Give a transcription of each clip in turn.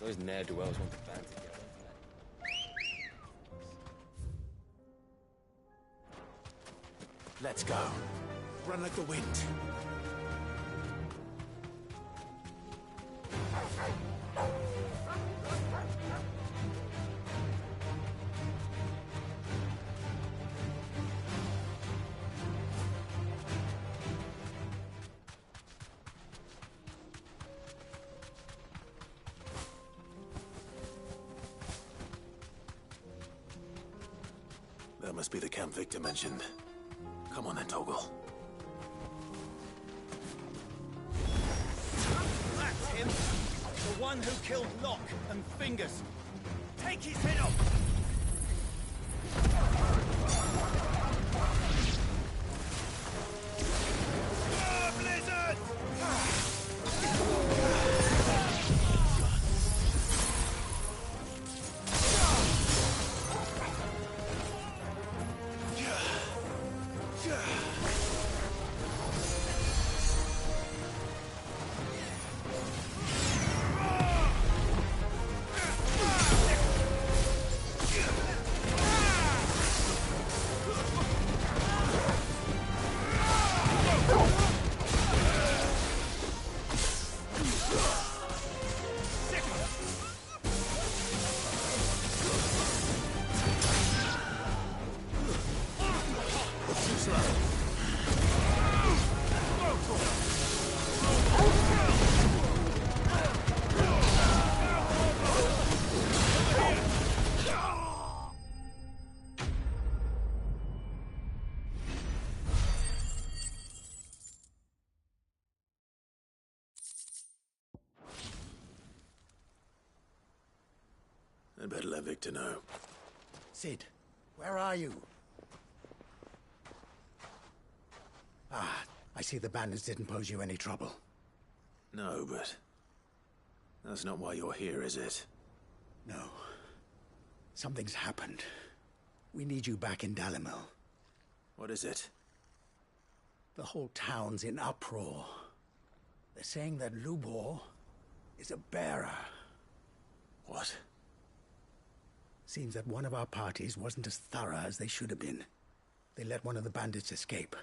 Those ne'er-do-wells want to band together. Let's go. Run like the wind. That must be the camp Victor mentioned. Come on then, Toggle. That's him! The one who killed Locke and Fingers. Take his head off! Blizzard! I'd better let Victor know. Sid, where are you? Ah, I see the bandits didn't pose you any trouble. No, but that's not why you're here, is it? No. Something's happened. We need you back in Dalimil. What is it? The whole town's in uproar. They're saying that Lubor is a bearer. What? Seems that one of our parties wasn't as thorough as they should have been. They let one of the bandits escape,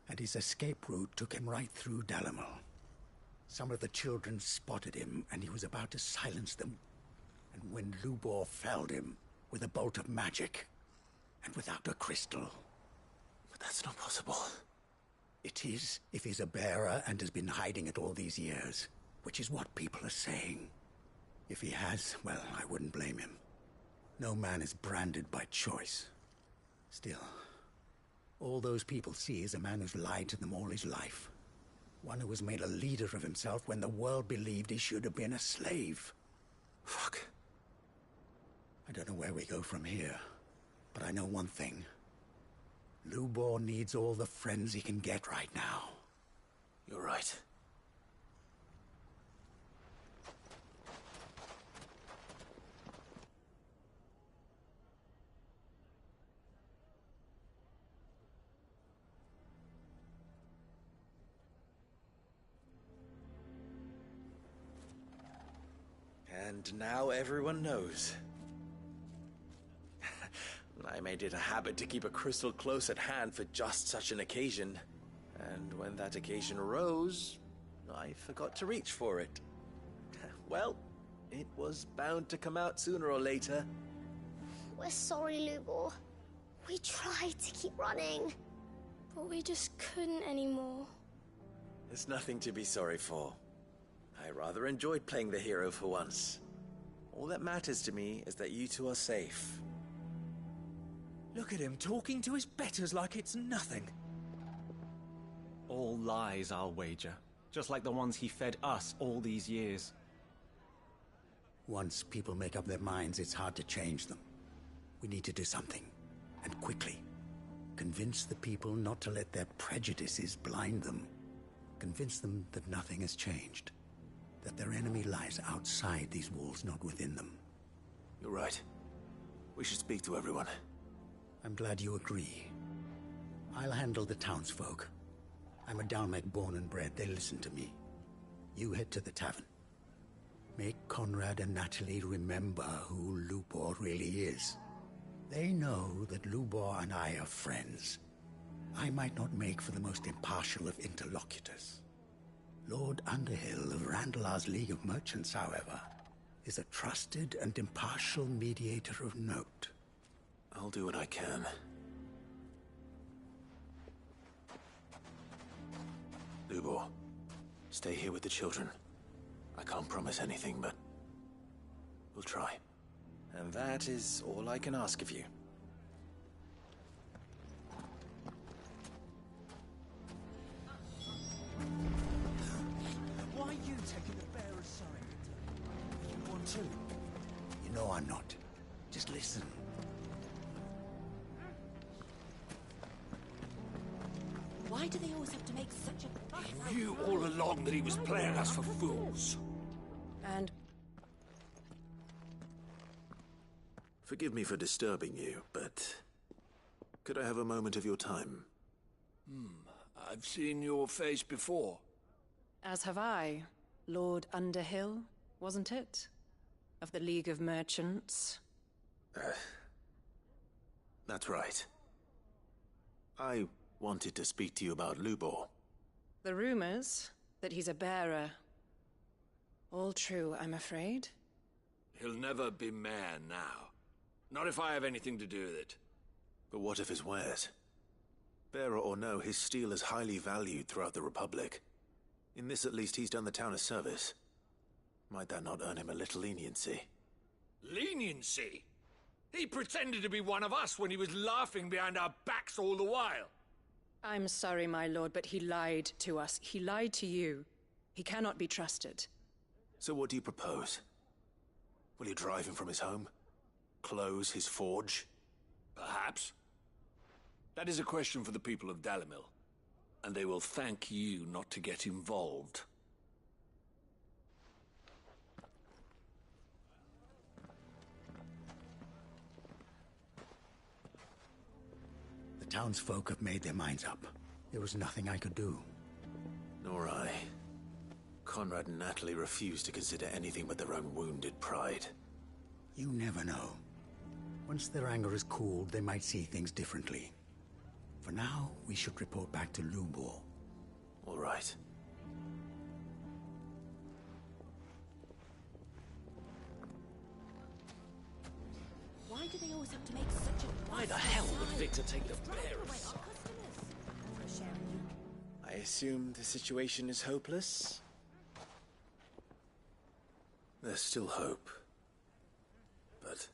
and his escape route took him right through Dalimil. Some of the children spotted him, and he was about to silence them. And when Lubor felled him with a bolt of magic, and without a crystal. But that's not possible. It is, if he's a bearer and has been hiding it all these years, which is what people are saying. If he has, well, I wouldn't blame him. No man is branded by choice. Still, all those people see is a man who's lied to them all his life. One who was made a leader of himself when the world believed he should have been a slave. Fuck. I don't know where we go from here, but I know one thing. Lubor needs all the friends he can get right now. You're right. And now everyone knows. I made it a habit to keep a crystal close at hand for just such an occasion. And when that occasion arose, I forgot to reach for it. Well, it was bound to come out sooner or later. We're sorry, Lubor. We tried to keep running, but we just couldn't anymore. There's nothing to be sorry for. I rather enjoyed playing the hero for once. All that matters to me is that you two are safe. Look at him talking to his betters like it's nothing. All lies, I'll wager. Just like the ones he fed us all these years. Once people make up their minds, it's hard to change them. We need to do something, and quickly. Convince the people not to let their prejudices blind them. Convince them that nothing has changed. That their enemy lies outside these walls, not within them. You're right. We should speak to everyone. I'm glad you agree. I'll handle the townsfolk. I'm a Dalmek born and bred. They listen to me. You head to the tavern. Make Conrad and Natalie remember who Lubor really is. They know that Lubor and I are friends. I might not make for the most impartial of interlocutors. Lord Underhill of Randalar's League of Merchants, however, is a trusted and impartial mediator of note. I'll do what I can. Lubor, stay here with the children. I can't promise anything, but we'll try. And that is all I can ask of you. Why are you taking the bearer's side? You want to? You know I'm not. Just listen. Why do they always have to make such a fuss? He knew all along that he was playing us for fools. And Forgive me for disturbing you, but could I have a moment of your time? I've seen your face before. as have I, Lord Underhill, wasn't it? Of the League of Merchants. That's right. I wanted to speak to you about Lubor. The rumors that he's a bearer. All true, I'm afraid. He'll never be mayor now. Not if I have anything to do with it. But what of his wares? Bearer or no, his steel is highly valued throughout the Republic. In this, at least, he's done the town a service. Might that not earn him a little leniency? Leniency? He pretended to be one of us when he was laughing behind our backs all the while. I'm sorry, my lord, but he lied to us. He lied to you. He cannot be trusted. So what do you propose? Will you drive him from his home? Close his forge? Perhaps. That is a question for the people of Dalimil. And they will thank you not to get involved. The townsfolk have made their minds up. There was nothing I could do. Nor I. Conrad and Natalie refuse to consider anything but their own wounded pride. You never know. Once their anger is cooled, they might see things differently. For now, we should report back to Lubor. All right. Why do they always have to make such a... Why the hell would Victor take the bearers? I assume the situation is hopeless? There's still hope. But...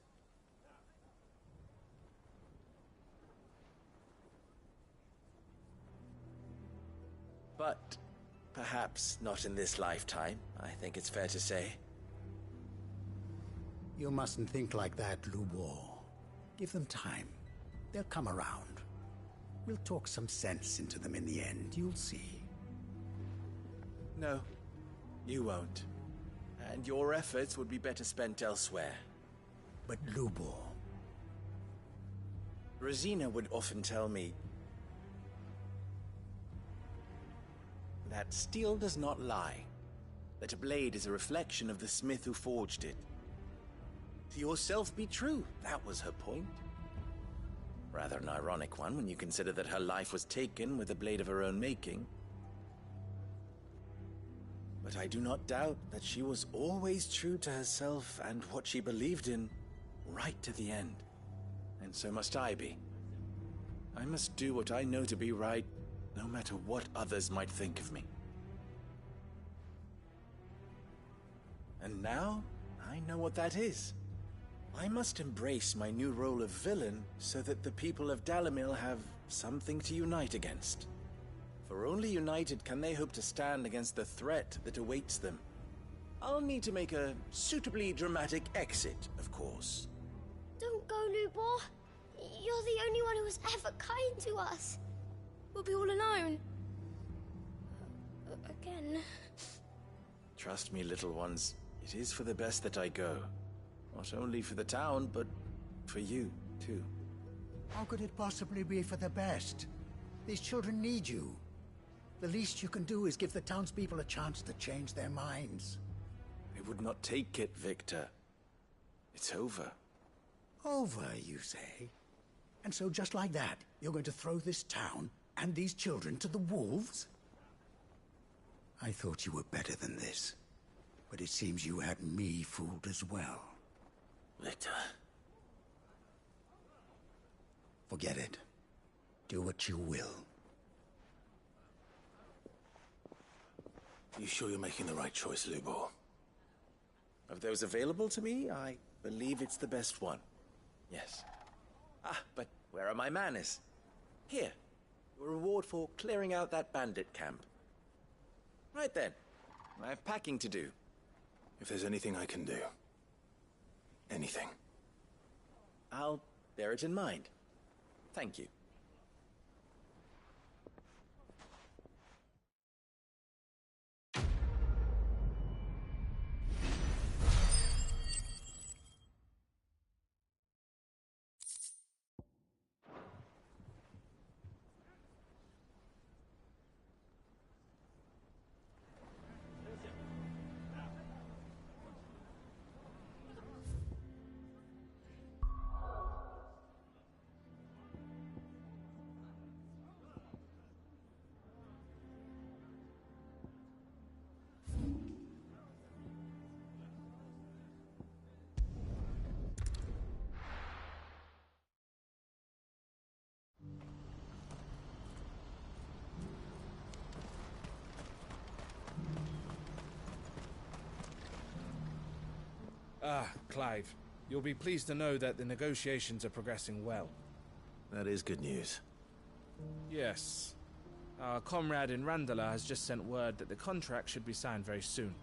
But perhaps not in this lifetime, I think it's fair to say. You mustn't think like that, Lubor. Give them time. They'll come around. We'll talk some sense into them in the end, you'll see. No, you won't. And your efforts would be better spent elsewhere. But Lubor... Rosina would often tell me that steel does not lie, that a blade is a reflection of the smith who forged it. To yourself be true, that was her point. Rather an ironic one when you consider that her life was taken with a blade of her own making. But I do not doubt that she was always true to herself and what she believed in, right to the end. And so must I be. I must do what I know to be right, no matter what others might think of me. And now, I know what that is. I must embrace my new role of villain so that the people of Dalimil have something to unite against. For only united can they hope to stand against the threat that awaits them. I'll need to make a suitably dramatic exit, of course. Don't go, Lubor. You're the only one who was ever kind to us. We'll be all alone. Again. Trust me, little ones. It is for the best that I go. Not only for the town, but for you, too. How could it possibly be for the best? These children need you. The least you can do is give the townspeople a chance to change their minds. I I would not take it, Victor. It's over. Over, you say? And so just like that, you're going to throw this town and these children to the wolves? I thought you were better than this. But it seems you had me fooled as well. Victor. Forget it. Do what you will. You sure you're making the right choice, Lubor? Of those available to me, I believe it's the best one. Yes. Ah, but where are my manners? Here. Your reward for clearing out that bandit camp. Right then. I have packing to do. If there's anything I can do. Anything. I'll bear it in mind. Thank you. Ah, Clive. You'll be pleased to know that the negotiations are progressing well. That is good news. Yes. Our comrade in Randala has just sent word that the contract should be signed very soon.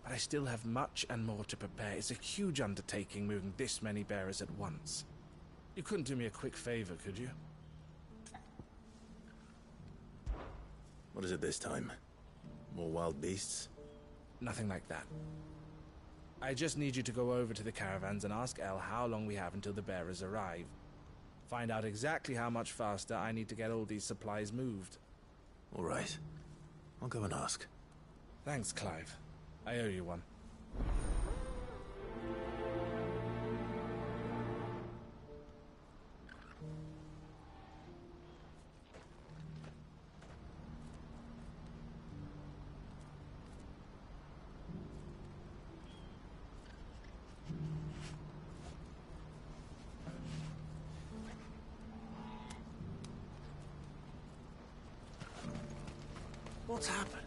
But I still have much and more to prepare. It's a huge undertaking moving this many bearers at once. You couldn't do me a quick favor, could you? What is it this time? More wild beasts? Nothing like that. I just need you to go over to the caravans and ask El how long we have until the bearers arrive. Find out exactly how much faster I need to get all these supplies moved. All right. I'll go and ask. Thanks, Clive. I owe you one. What's happened?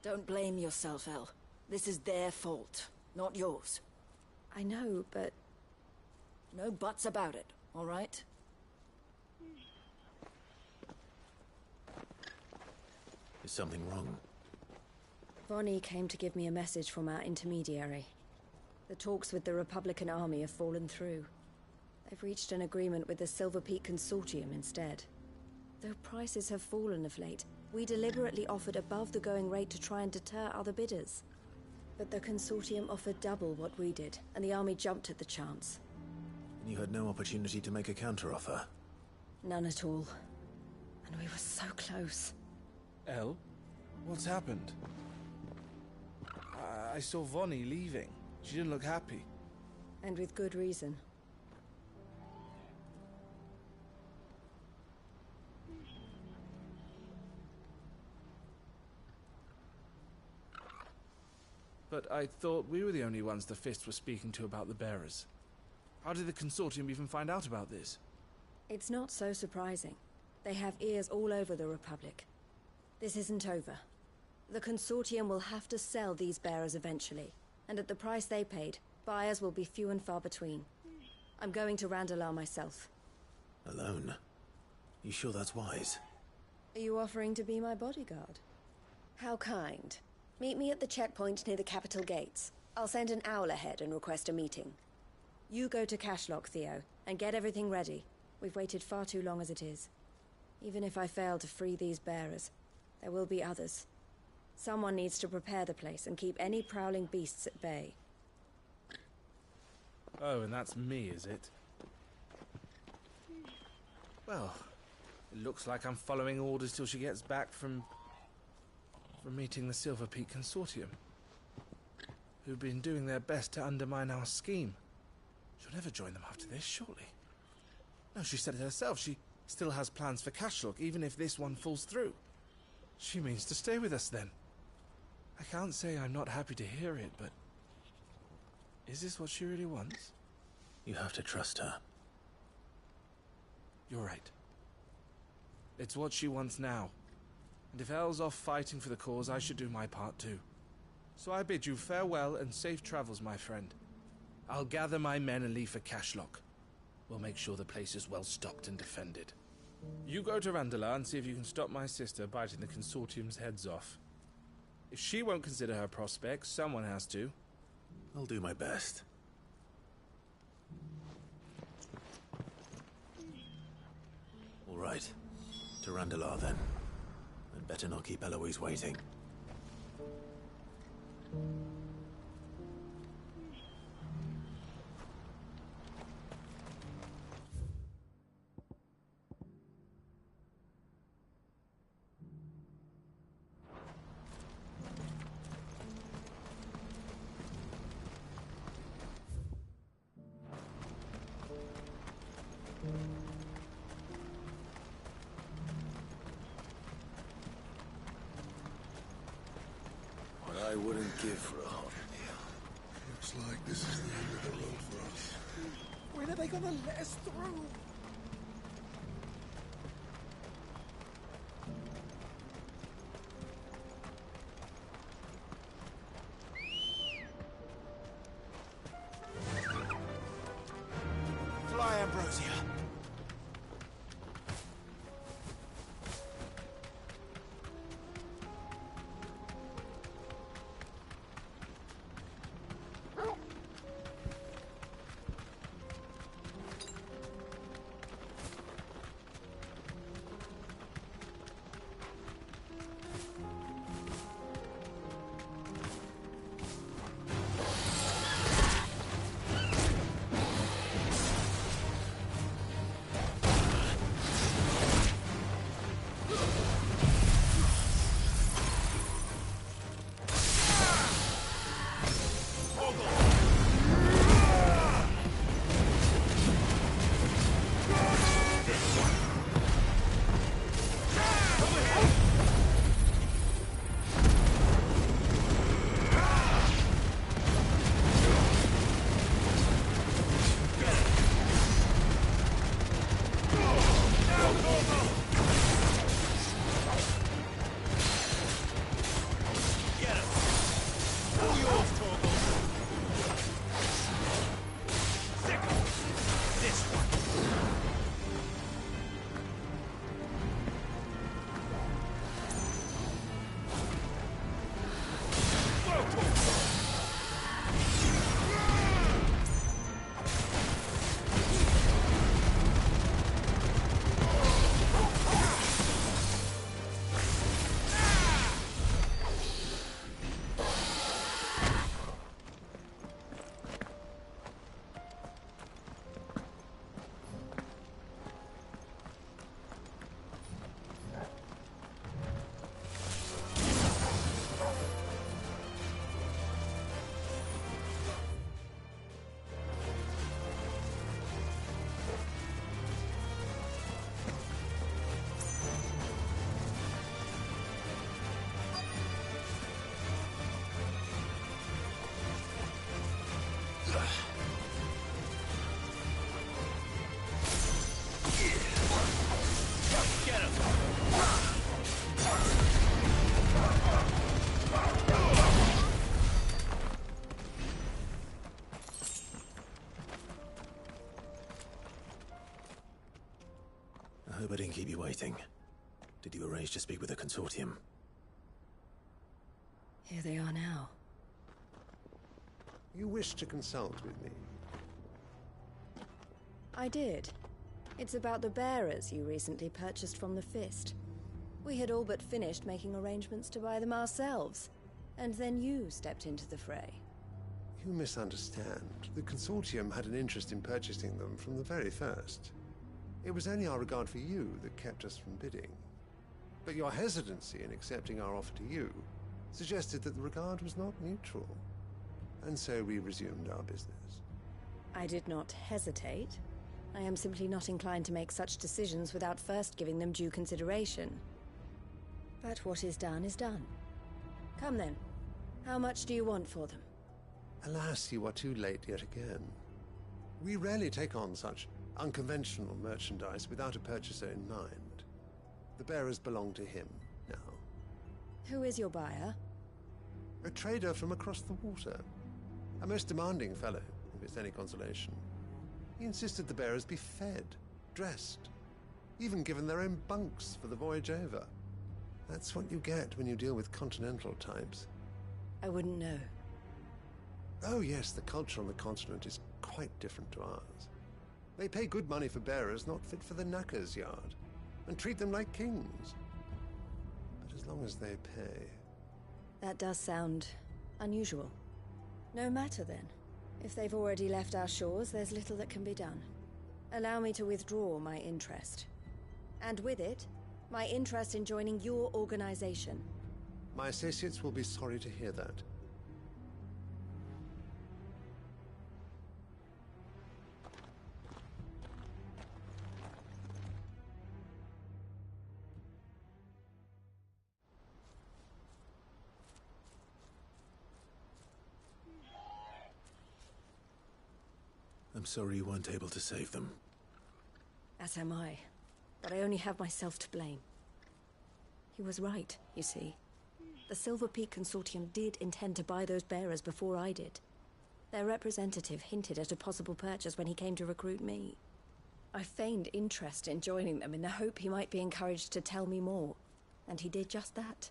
Don't blame yourself, El. This is their fault, not yours. I know, but... No buts about it, all right? Is something wrong? Vonnie came to give me a message from our intermediary. The talks with the Republican army have fallen through. They've reached an agreement with the Silver Peak Consortium instead. Though prices have fallen of late, we deliberately offered above the going rate to try and deter other bidders. But the Consortium offered double what we did, and the army jumped at the chance. And you had no opportunity to make a counteroffer? None at all. And we were so close. El? What's happened? I saw Vonnie leaving. She didn't look happy. And with good reason. But I thought we were the only ones the Fist were speaking to about the bearers. How did the Consortium even find out about this? It's not so surprising. They have ears all over the Republic. This isn't over. The Consortium will have to sell these bearers eventually, and at the price they paid, buyers will be few and far between. I'm going to Randalar myself. Alone? You sure that's wise? Are you offering to be my bodyguard? How kind. Meet me at the checkpoint near the capital gates. I'll send an owl ahead and request a meeting. You go to Cashlock, Theo, and get everything ready. We've waited far too long as it is. Even if I fail to free these bearers, there will be others. Someone needs to prepare the place and keep any prowling beasts at bay. Oh, and that's me, is it? Well, It looks like I'm following orders till she gets back from meeting the Silver Peak Consortium, who've been doing their best to undermine our scheme. She'll never join them after this, surely. No, she said it herself. She still has plans for Cashlock, even if this one falls through. She means to stay with us, then. I can't say I'm not happy to hear it, but... is this what she really wants? You have to trust her. You're right. It's what she wants now. And if Elle's off fighting for the cause, I should do my part too. So I bid you farewell and safe travels, my friend. I'll gather my men and leave for Cashlock. We'll make sure the place is well stocked and defended. You go to Randala and see if you can stop my sister biting the Consortium's heads off. If she won't consider her prospects, someone has to. I'll do my best. All right. To Randalar, then. I'd better not keep Eloise waiting. What I wouldn't give for a hot meal. Looks like this is the end of the road for us. When are they gonna let us through? Fly, Ambrosia. I hope I didn't keep you waiting. Did you arrange to speak with the Consortium? Here they are now. You wish to consult with me? I did. It's about the bearers you recently purchased from the Fist. We had all but finished making arrangements to buy them ourselves, and then you stepped into the fray. You misunderstand. The Consortium had an interest in purchasing them from the very first. It was only our regard for you that kept us from bidding. But your hesitancy in accepting our offer to you suggested that the regard was not mutual. And so we resumed our business. I did not hesitate. I am simply not inclined to make such decisions without first giving them due consideration. But what is done is done. Come then. How much do you want for them? Alas, you are too late yet again. We rarely take on such unconventional merchandise without a purchaser in mind. The bearers belong to him now. Who is your buyer? A trader from across the water. A most demanding fellow, if it's any consolation. He insisted the bearers be fed, dressed, even given their own bunks for the voyage over. That's what you get when you deal with continental types. I wouldn't know. Oh yes, the culture on the continent is quite different to ours. They pay good money for bearers not fit for the knacker's yard, and treat them like kings. But as long as they pay... That does sound unusual. No matter then. If they've already left our shores, there's little that can be done. Allow me to withdraw my interest. And with it, my interest in joining your organization. My associates will be sorry to hear that. I'm sorry you weren't able to save them. As am I. But I only have myself to blame. He was right, you see. The Silver Peak Consortium did intend to buy those bearers before I did. Their representative hinted at a possible purchase when he came to recruit me. I feigned interest in joining them in the hope he might be encouraged to tell me more. And he did just that.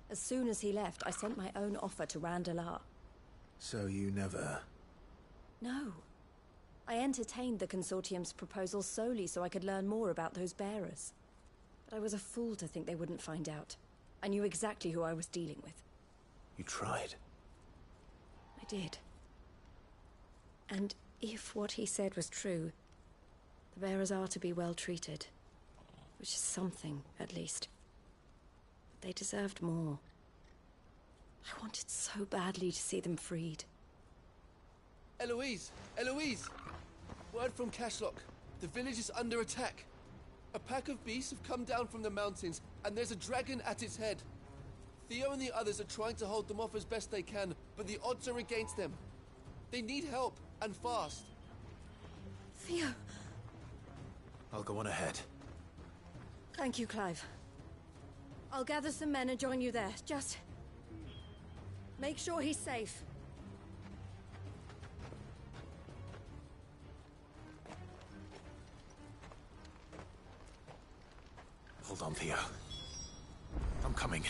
As soon as he left, I sent my own offer to Randalar. So you never... No. I entertained the Consortium's proposal solely so I could learn more about those bearers. But I was a fool to think they wouldn't find out. I knew exactly who I was dealing with. You tried. I did. And if what he said was true, the bearers are to be well treated. Which is something, at least. But they deserved more. I wanted so badly to see them freed. Eloise! Eloise! Word from Cashlock. The village is under attack. A pack of beasts have come down from the mountains, and there's a dragon at its head. Theo and the others are trying to hold them off as best they can, but the odds are against them. They need help, and fast. Theo! I'll go on ahead. Thank you, Clive. I'll gather some men and join you there. Just... make sure he's safe. Hold on, Theo. I'm coming.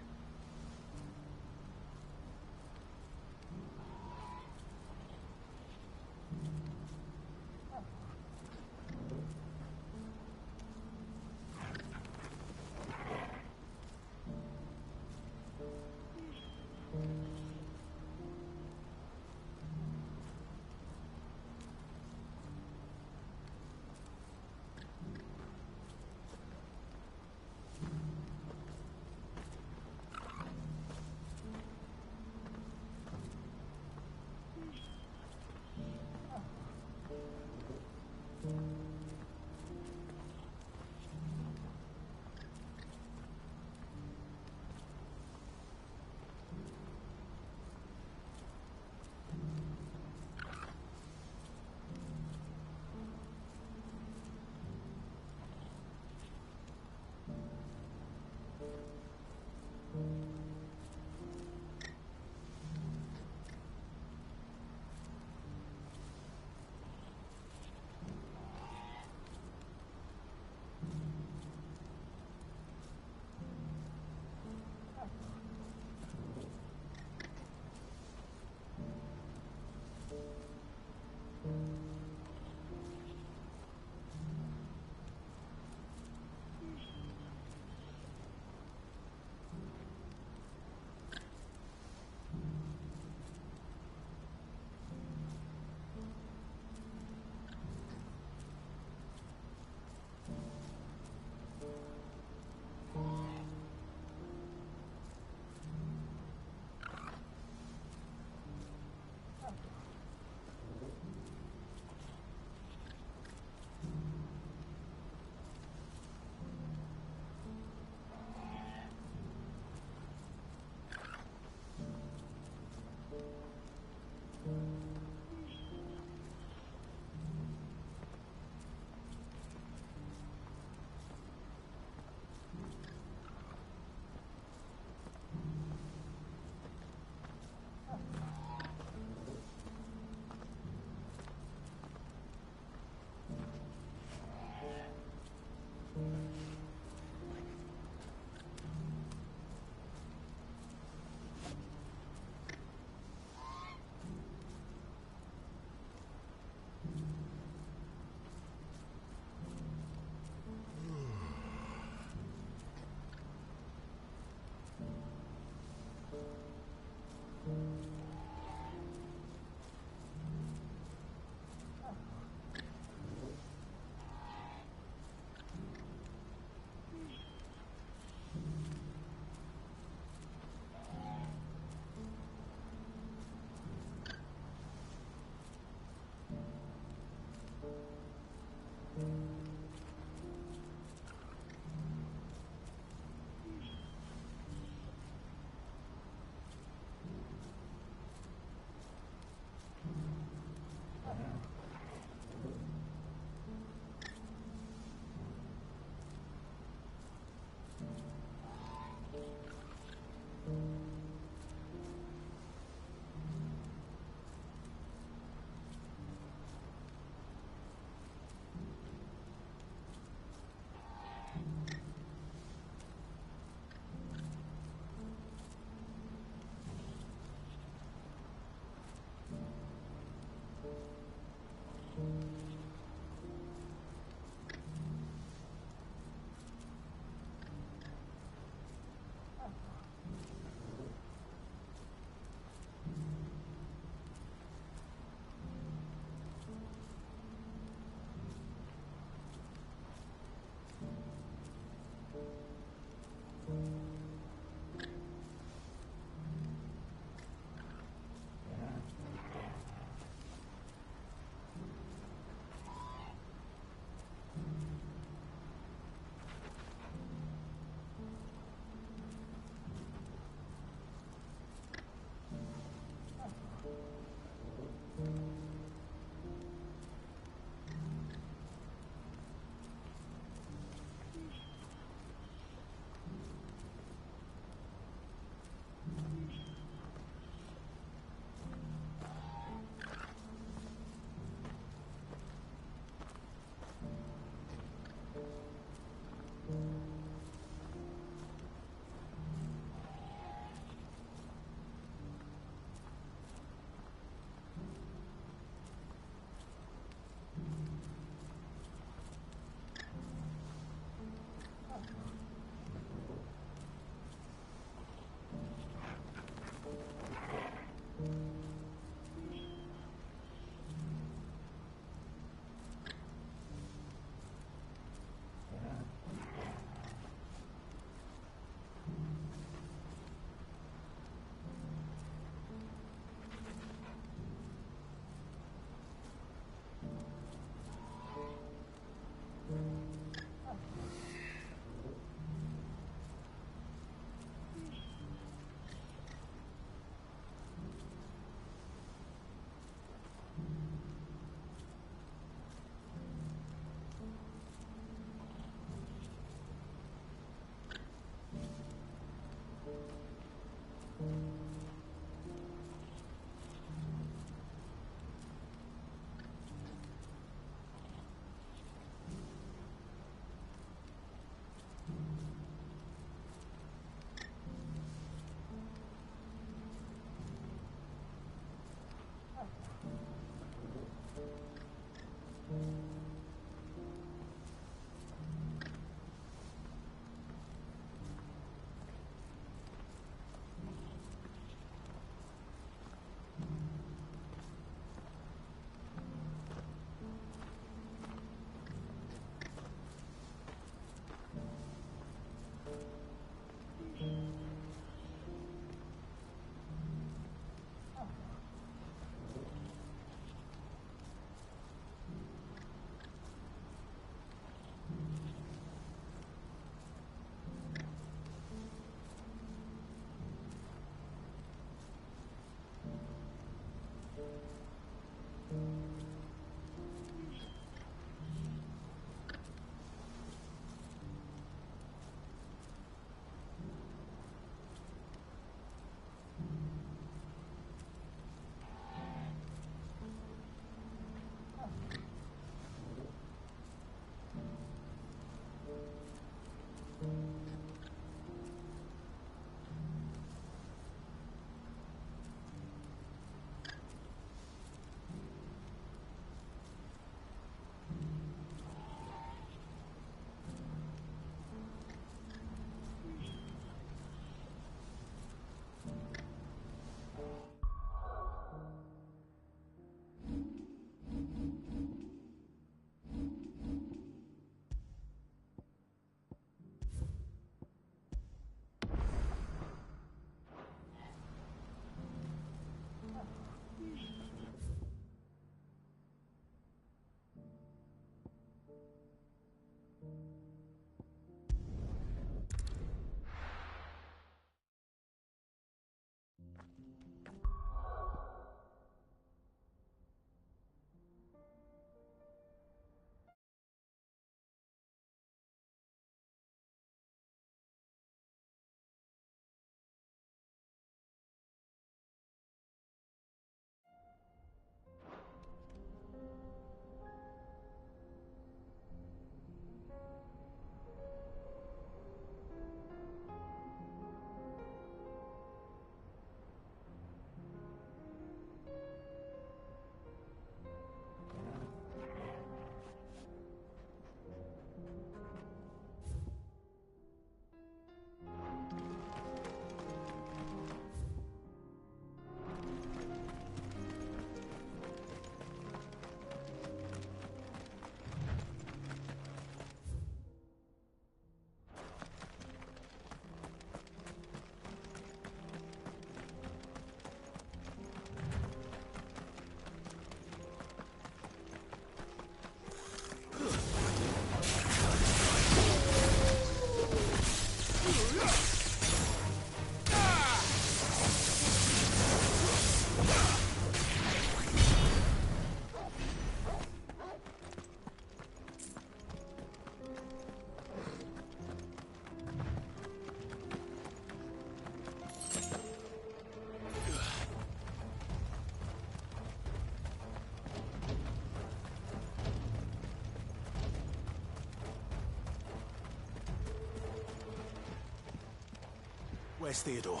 Where's Theodore?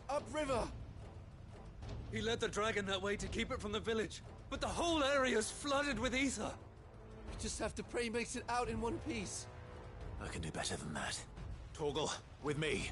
Upriver! He led the dragon that way to keep it from the village, but the whole area's flooded with ether. We just have to pray he makes it out in one piece. I can do better than that. Torgal, with me.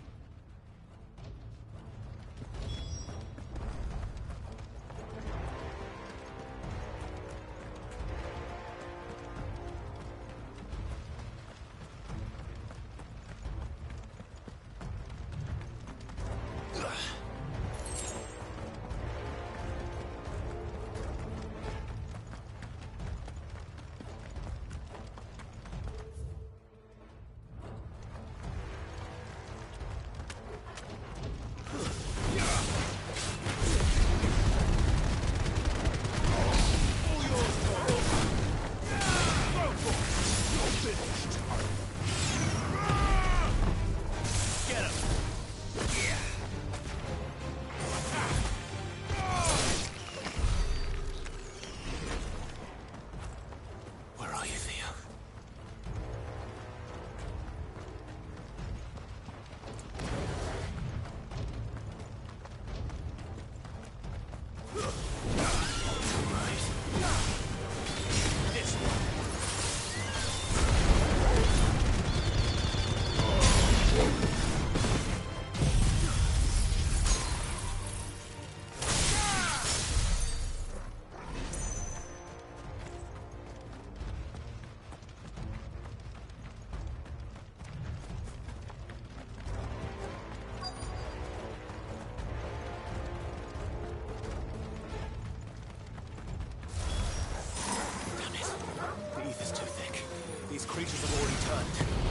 Creatures have already turned.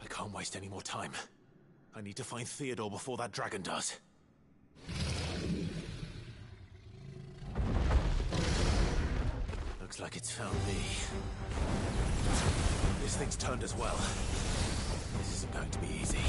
Can't waste any more time. I need to find Theodore before that dragon does. Looks like it's found me. This thing's turned as well. This isn't going to be easy.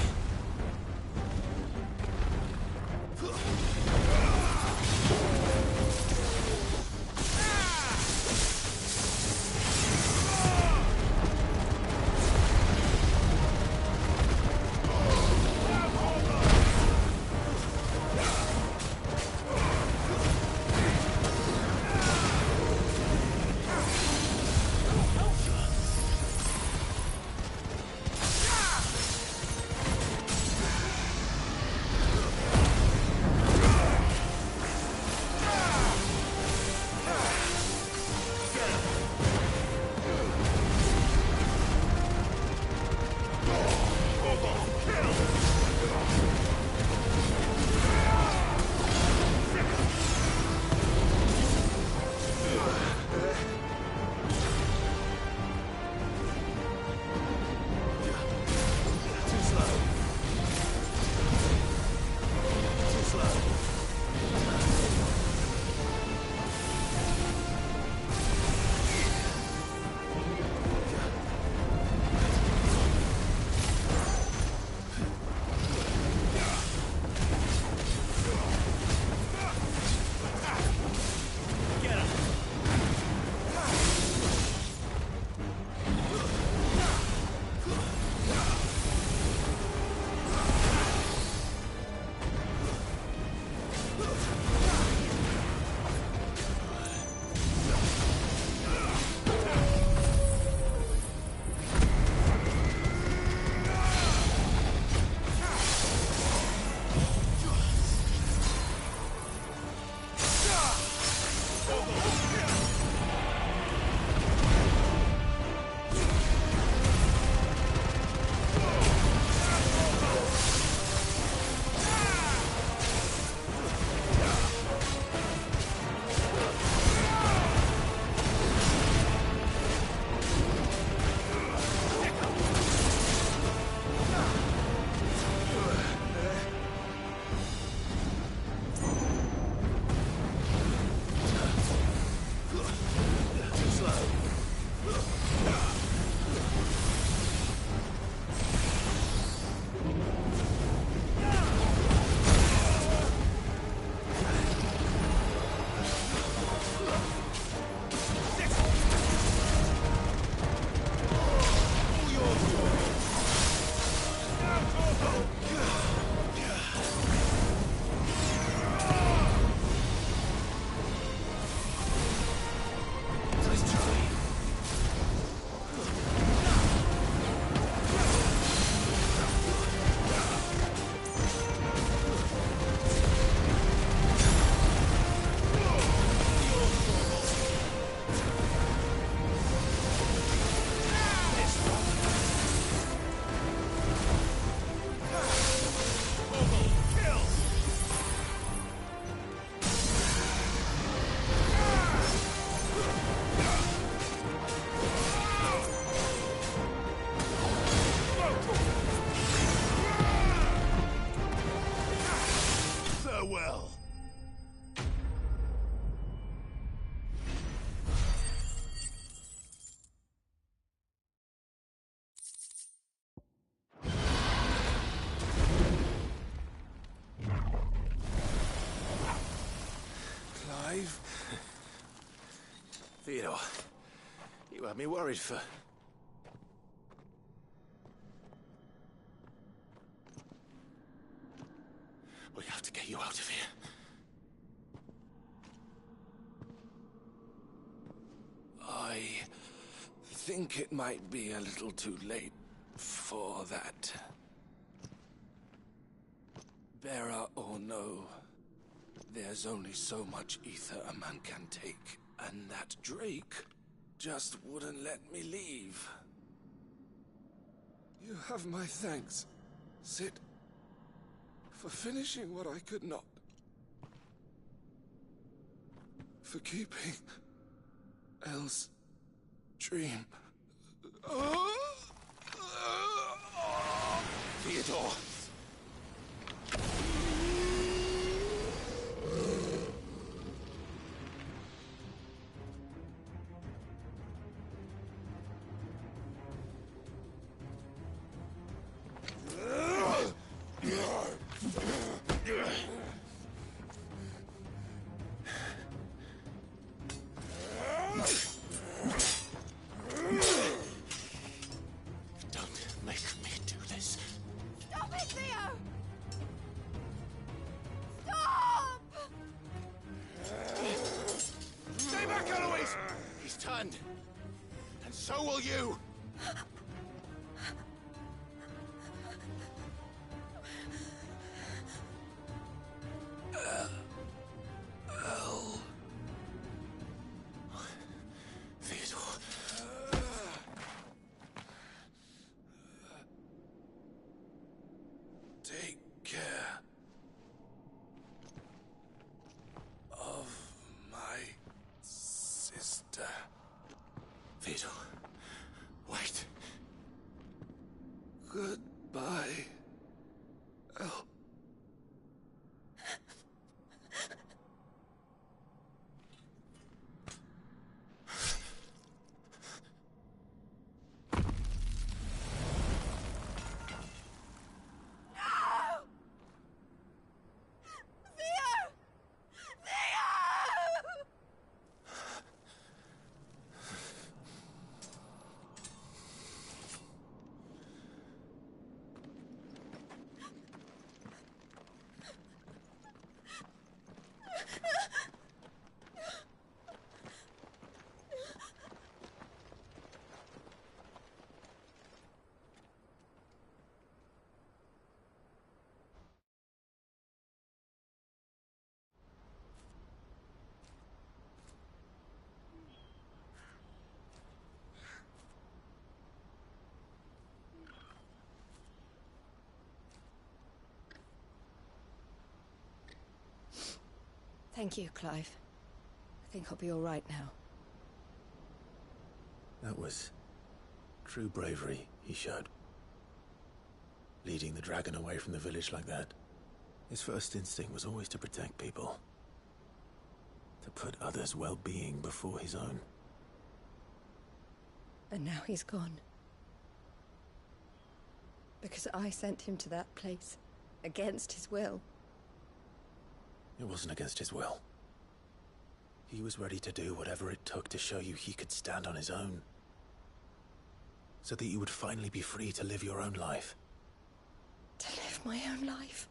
Theodore, you had me worried for... We have to get you out of here. I think it might be a little too late for that. Bearer or no, there's only so much ether a man can take, and that Drake just wouldn't let me leave. You have my thanks, Sid, for finishing what I could not. For keeping Elle's dream. Theodore! And so will you! Theodore. Take care of my sister. Theodore, wait. Goodbye, Elle. Thank you, Clive. I think I'll be all right now. That was true bravery he showed. Leading the dragon away from the village like that. His first instinct was always to protect people. To put others' well-being before his own. And now he's gone. Because I sent him to that place, against his will. It wasn't against his will. He was ready to do whatever it took to show you he could stand on his own. So that you would finally be free to live your own life. To live my own life?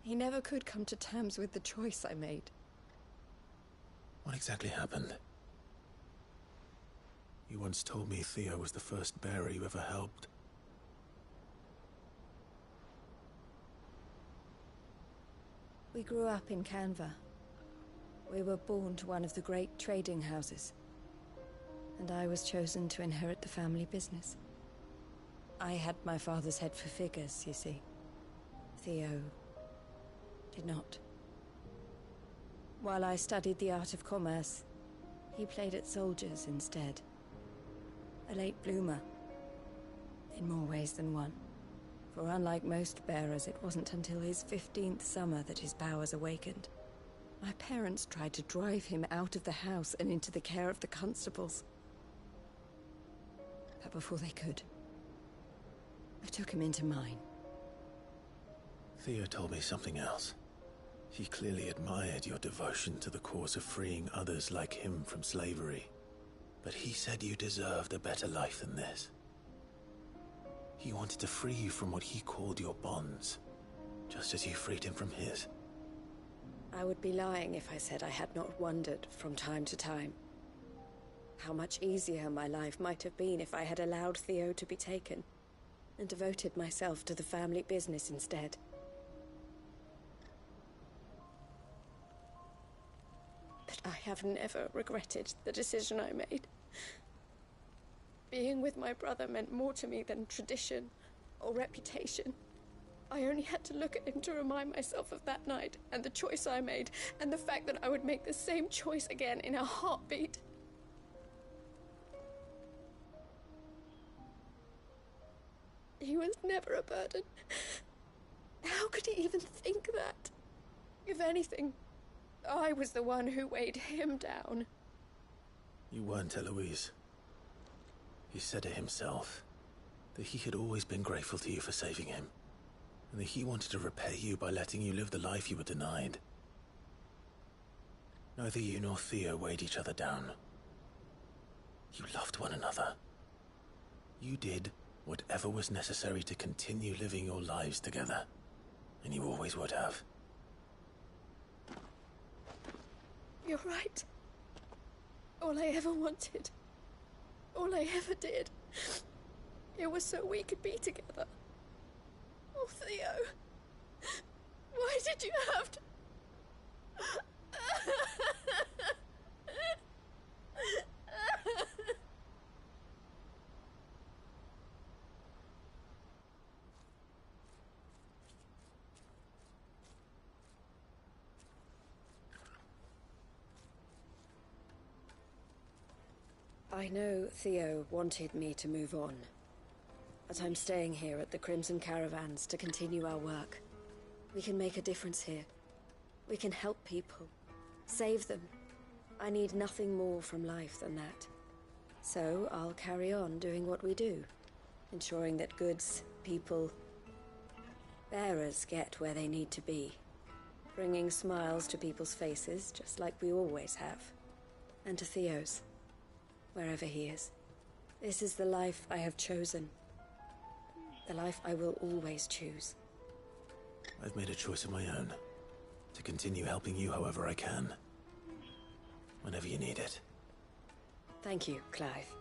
He never could come to terms with the choice I made. What exactly happened? You once told me Theo was the first bearer you ever helped. We grew up in Canva. We were born to one of the great trading houses. And I was chosen to inherit the family business. I had my father's head for figures, you see. Theo did not. While I studied the art of commerce, he played at soldiers instead. A late bloomer. In more ways than one. For unlike most bearers, it wasn't until his 15th summer that his powers awakened. My parents tried to drive him out of the house and into the care of the constables. But before they could, I took him into mine. Theo told me something else. He clearly admired your devotion to the cause of freeing others like him from slavery. But he said you deserved a better life than this. He wanted to free you from what he called your bonds, just as you freed him from his. I would be lying if I said I had not wondered from time to time how much easier my life might have been if I had allowed Theo to be taken and devoted myself to the family business instead. But I have never regretted the decision I made. Being with my brother meant more to me than tradition or reputation. I only had to look at him to remind myself of that night and the choice I made and the fact that I would make the same choice again in a heartbeat. He was never a burden. How could he even think that? If anything, I was the one who weighed him down. You weren't, Eloise. He said it himself, that he had always been grateful to you for saving him, and that he wanted to repay you by letting you live the life you were denied. Neither you nor Theo weighed each other down. You loved one another. You did whatever was necessary to continue living your lives together, and you always would have. You're right. All I ever wanted, all I ever did, it was so we could be together. Oh, Theo, why did you have to... I know Theo wanted me to move on, but I'm staying here at the Crimson Caravans to continue our work. We can make a difference here. We can help people, save them. I need nothing more from life than that. So I'll carry on doing what we do, ensuring that goods, people, bearers get where they need to be, bringing smiles to people's faces just like we always have, and to Theo's. Wherever he is. This is the life I have chosen. The life I will always choose. I've made a choice of my own, to continue helping you however I can. Whenever you need it. Thank you, Clive.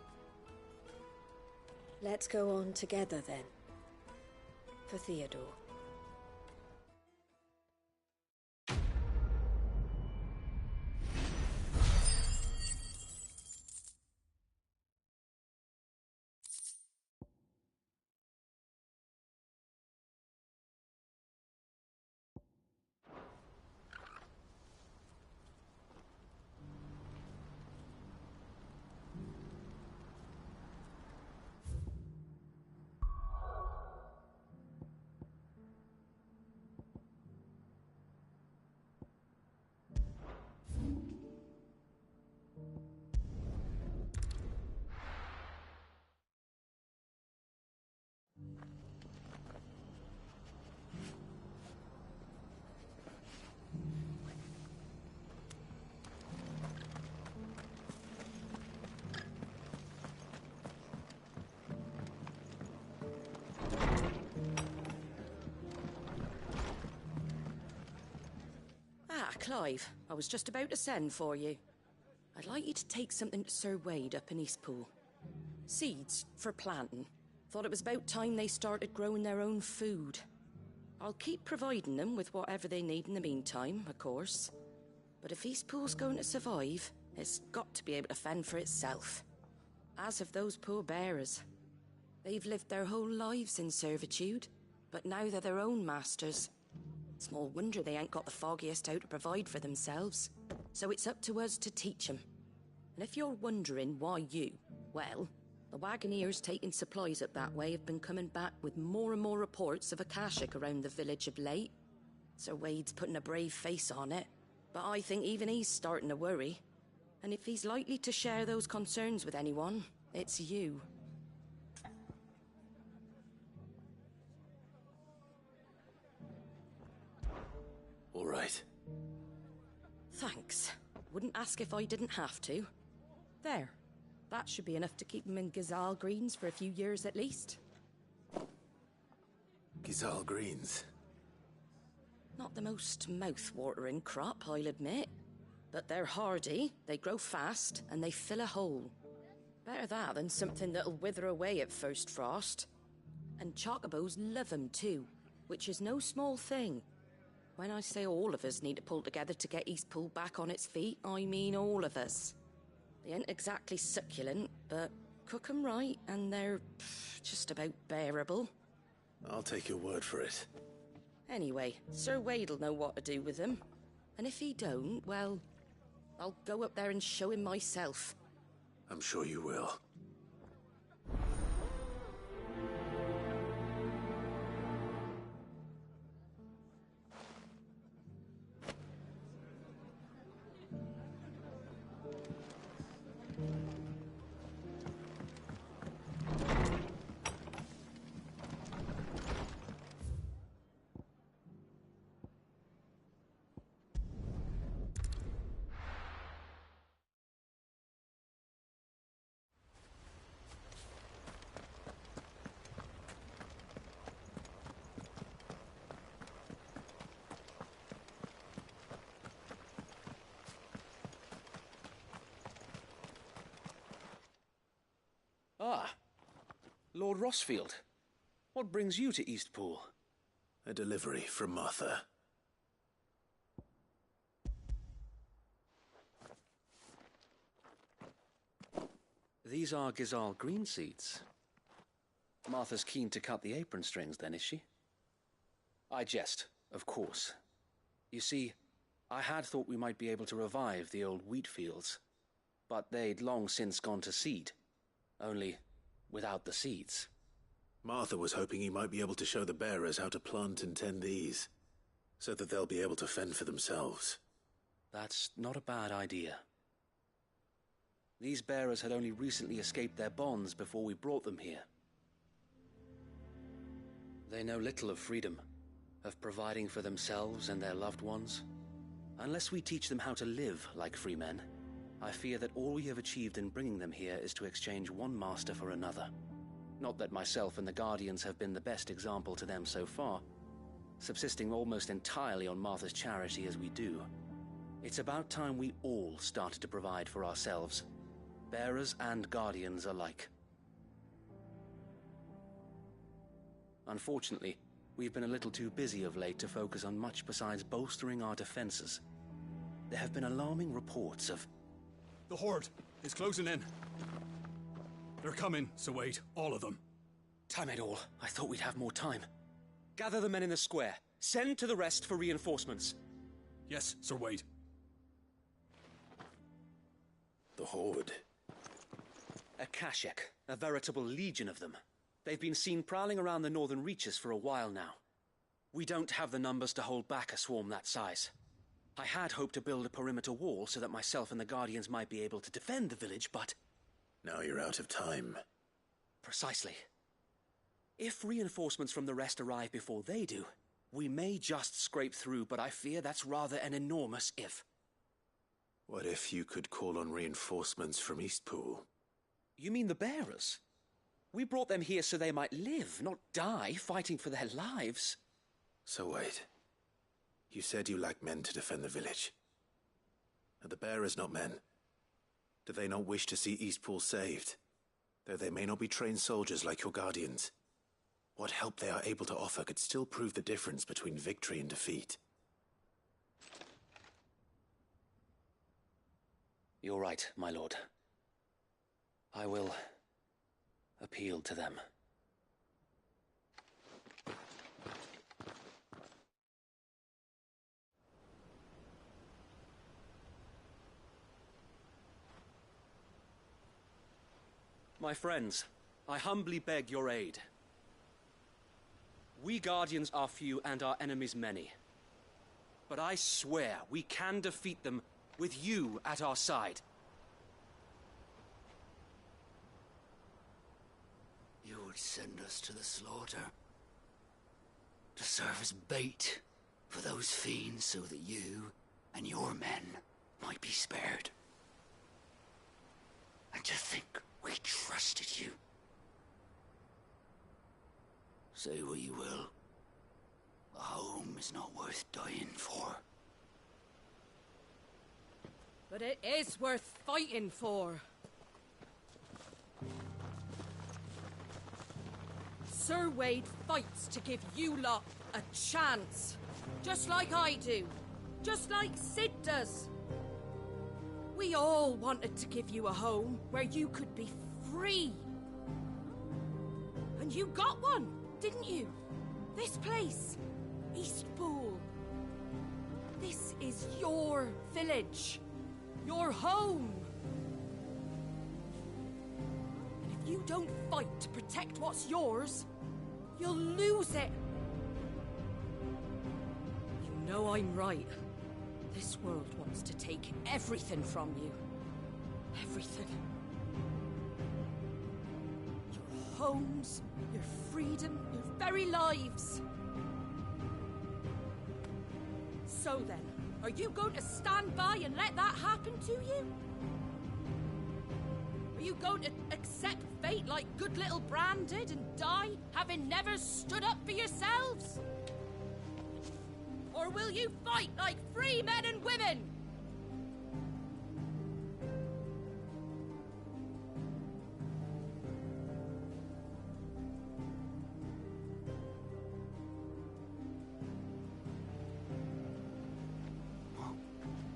Let's go on together then. For Theodore. Clive, I was just about to send for you. I'd like you to take something to Sir Wade up in Eastpool. Seeds for planting. Thought it was about time they started growing their own food. I'll keep providing them with whatever they need in the meantime, of course. But if Eastpool's going to survive, it's got to be able to fend for itself. As have those poor bearers. They've lived their whole lives in servitude, but now they're their own masters. Small wonder they ain't got the foggiest how to provide for themselves. So it's up to us to teach them. And if you're wondering why you, well, the Wagoneers taking supplies up that way have been coming back with more and more reports of Akashic around the village of late. Sir Wade's putting a brave face on it, but I think even he's starting to worry. And if he's likely to share those concerns with anyone, it's you. All right. wouldn't ask if I didn't have to. There. That should be enough to keep them in Gazal Greens for a few years at least. Gazal Greens? Not the most mouth-watering crop, I'll admit. But they're hardy, they grow fast, and they fill a hole. Better that than something that'll wither away at first frost. And chocobos love 'em too, which is no small thing. When I say all of us need to pull together to get Eastpool back on its feet, I mean all of us. They ain't exactly succulent, but cook 'em right, and they're just about bearable. I'll take your word for it. Anyway, Sir Wade'll know what to do with them. And if he don't, well, I'll go up there and show him myself. I'm sure you will. Ah, Lord Rossfield. What brings you to Eastpool? A delivery from Martha. These are Gazal green seeds. Martha's keen to cut the apron strings then, is she? I jest, of course. You see, I had thought we might be able to revive the old wheat fields, but they'd long since gone to seed. Only without the seeds. Martha was hoping he might be able to show the bearers how to plant and tend these, so that they'll be able to fend for themselves. That's not a bad idea. These bearers had only recently escaped their bonds before we brought them here. They know little of freedom, of providing for themselves and their loved ones. Unless we teach them how to live like free men, I fear that all we have achieved in bringing them here is to exchange one master for another. Not that myself and the Guardians have been the best example to them so far, subsisting almost entirely on Martha's charity as we do. It's about time we all started to provide for ourselves, bearers and Guardians alike. Unfortunately, we've been a little too busy of late to focus on much besides bolstering our defenses. There have been alarming reports of... The Horde is closing in. They're coming, Sir Wade, all of them. Damn it all, I thought we'd have more time. Gather the men in the square. Send to the rest for reinforcements. Yes, Sir Wade. The Horde. A Kashek, a veritable legion of them. They've been seen prowling around the northern reaches for a while now. We don't have the numbers to hold back a swarm that size. I had hoped to build a perimeter wall so that myself and the Guardians might be able to defend the village, but... Now you're out of time. Precisely. If reinforcements from the rest arrive before they do, we may just scrape through, but I fear that's rather an enormous if. What if you could call on reinforcements from Eastpool? You mean the bearers? We brought them here so they might live, not die fighting for their lives. So wait. You said you lack men to defend the village. Are the bearers not men? Do they not wish to see Eastpool saved? Though they may not be trained soldiers like your Guardians. What help they are able to offer could still prove the difference between victory and defeat. You're right, my lord. I will appeal to them. My friends, I humbly beg your aid. We Guardians are few and our enemies many. But I swear we can defeat them with you at our side. You would send us to the slaughter, to serve as bait for those fiends so that you and your men might be spared. And to think we trusted you. Say what you will. A home is not worth dying for. But it is worth fighting for. Sir Wade fights to give you lot a chance. Just like I do. Just like Sid does. We all wanted to give you a home where you could be free. And you got one, didn't you? This place, Eastpool. This is your village. Your home. And if you don't fight to protect what's yours, you'll lose it. You know I'm right. This world wants to take everything from you. Everything. Your homes, your freedom, your very lives. So then, are you going to stand by and let that happen to you? Are you going to accept fate like good little Bran did and die, having never stood up for yourselves? Or will you fight like free men and women?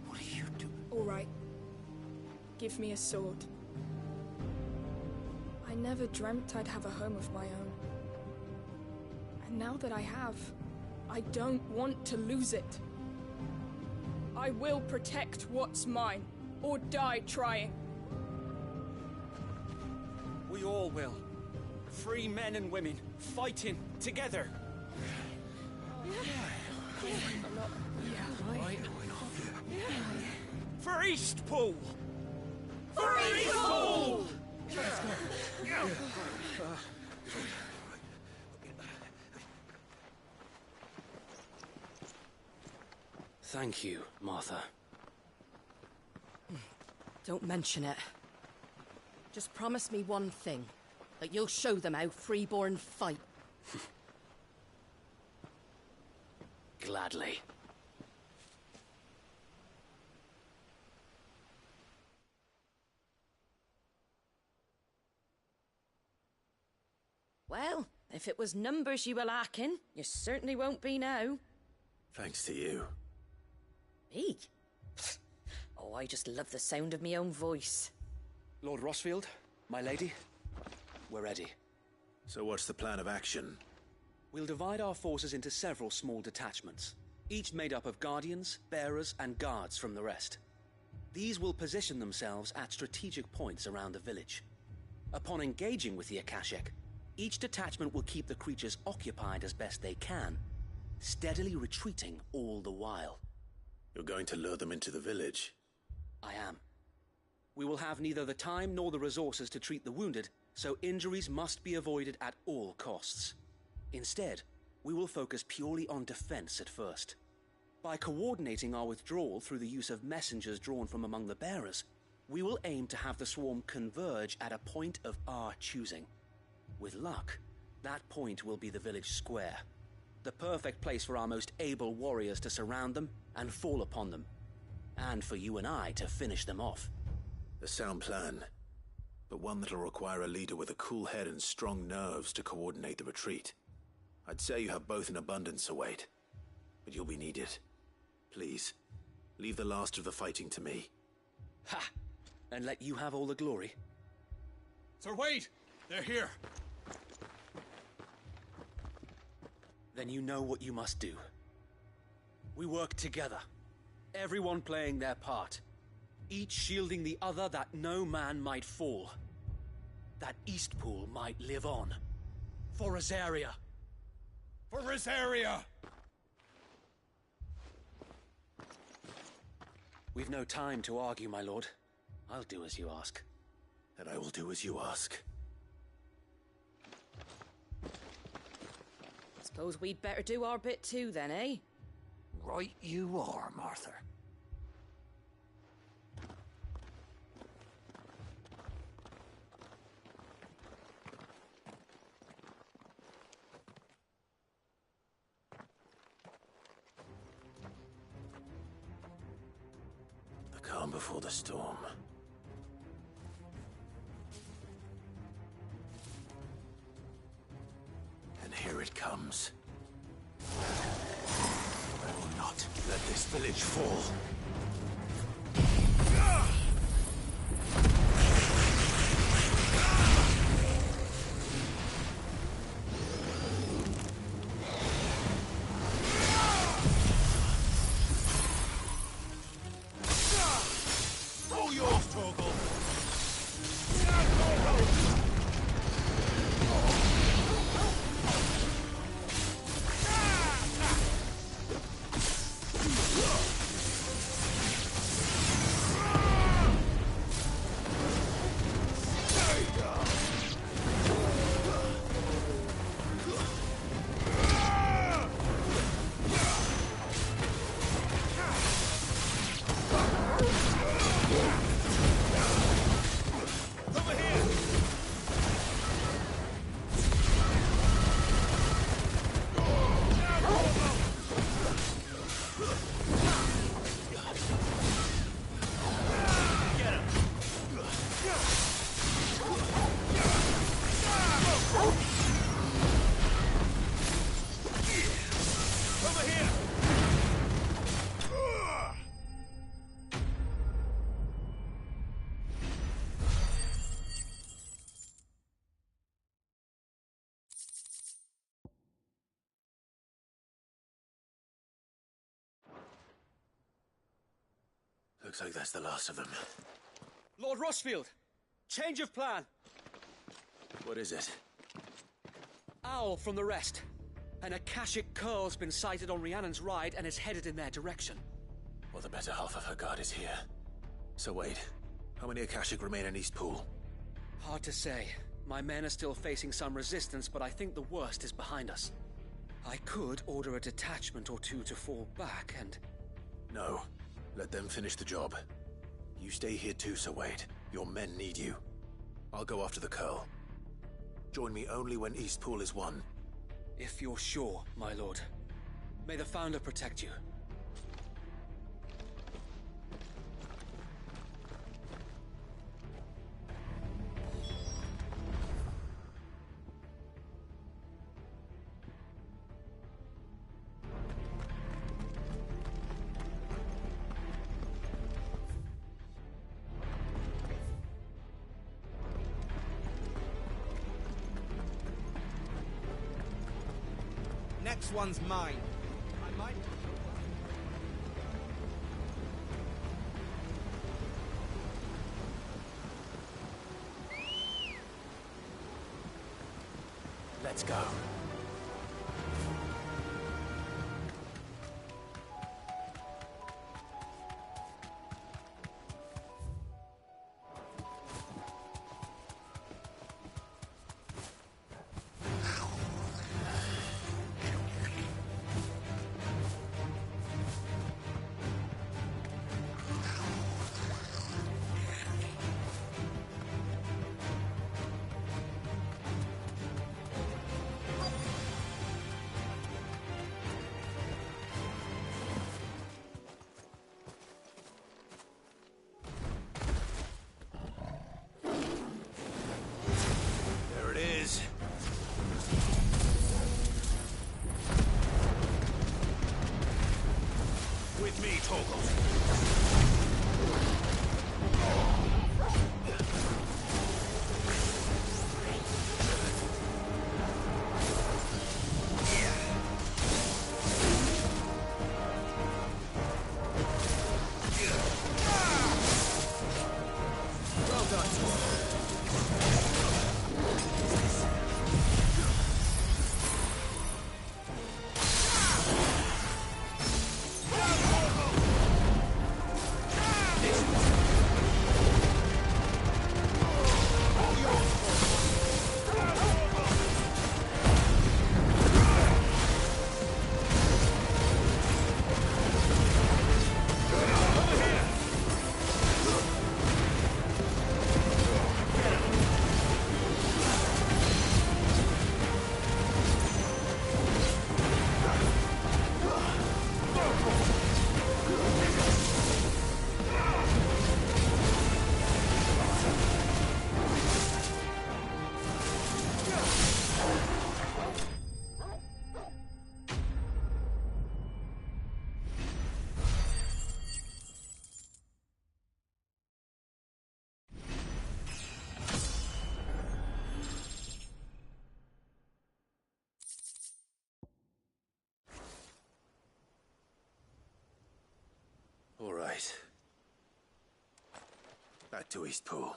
What are you doing? All right. Give me a sword. I never dreamt I'd have a home of my own. And now that I have, I don't want to lose it. I will protect what's mine, or die trying. We all will. Free men and women, fighting together. For Eastpool! For Eastpool! Thank you, Martha. Don't mention it. Just promise me one thing. That you'll show them how freeborn fight. Gladly. Well, if it was numbers you were lacking, you certainly won't be now. Thanks to you. Me? Oh, I just love the sound of my own voice. Lord Rossfield, my lady, we're ready. So what's the plan of action? We'll divide our forces into several small detachments, each made up of guardians, bearers, and guards from the rest. These will position themselves at strategic points around the village. Upon engaging with the Akashic, each detachment will keep the creatures occupied as best they can, steadily retreating all the while. You're going to lure them into the village? I am. We will have neither the time nor the resources to treat the wounded, so injuries must be avoided at all costs. Instead, we will focus purely on defense at first. By coordinating our withdrawal through the use of messengers drawn from among the bearers, we will aim to have the swarm converge at a point of our choosing. With luck, that point will be the village square, the perfect place for our most able warriors to surround them and fall upon them, and for you and I to finish them off. A sound plan, but one that'll require a leader with a cool head and strong nerves to coordinate the retreat. I'd say you have both in abundance, Sir Wade, but you'll be needed. Please, leave the last of the fighting to me. Ha! And let you have all the glory. Sir Wade! They're here! Then you know what you must do. We work together, everyone playing their part, each shielding the other that no man might fall, that Eastpool might live on. For Rosaria! For Rosaria! We've no time to argue, my lord. I'll do as you ask. And I will do as you ask. Suppose we'd better do our bit too then, eh? Right you are, Martha. before the storm. And here it comes. I will not let this village fall. All yours, Torgal. Looks like that's the last of them. Lord Rossfield! Change of plan! What is it? Owl from the rest. An Akashic Curl's been sighted on Rhiannon's ride and is headed in their direction. Well, the better half of her guard is here. So wait, how many Akashic remain in East Pool? Hard to say. My men are still facing some resistance, but I think the worst is behind us. I could order a detachment or two to fall back and... No. Let them finish the job. You stay here too, Sir Wade. Your men need you. I'll go after the Curl. Join me only when East Pool is won. If you're sure, my lord. May the Founder protect you. Next one's mine. I might... Let's go. With me, Torgal. Well done. right. Back to Eastpool.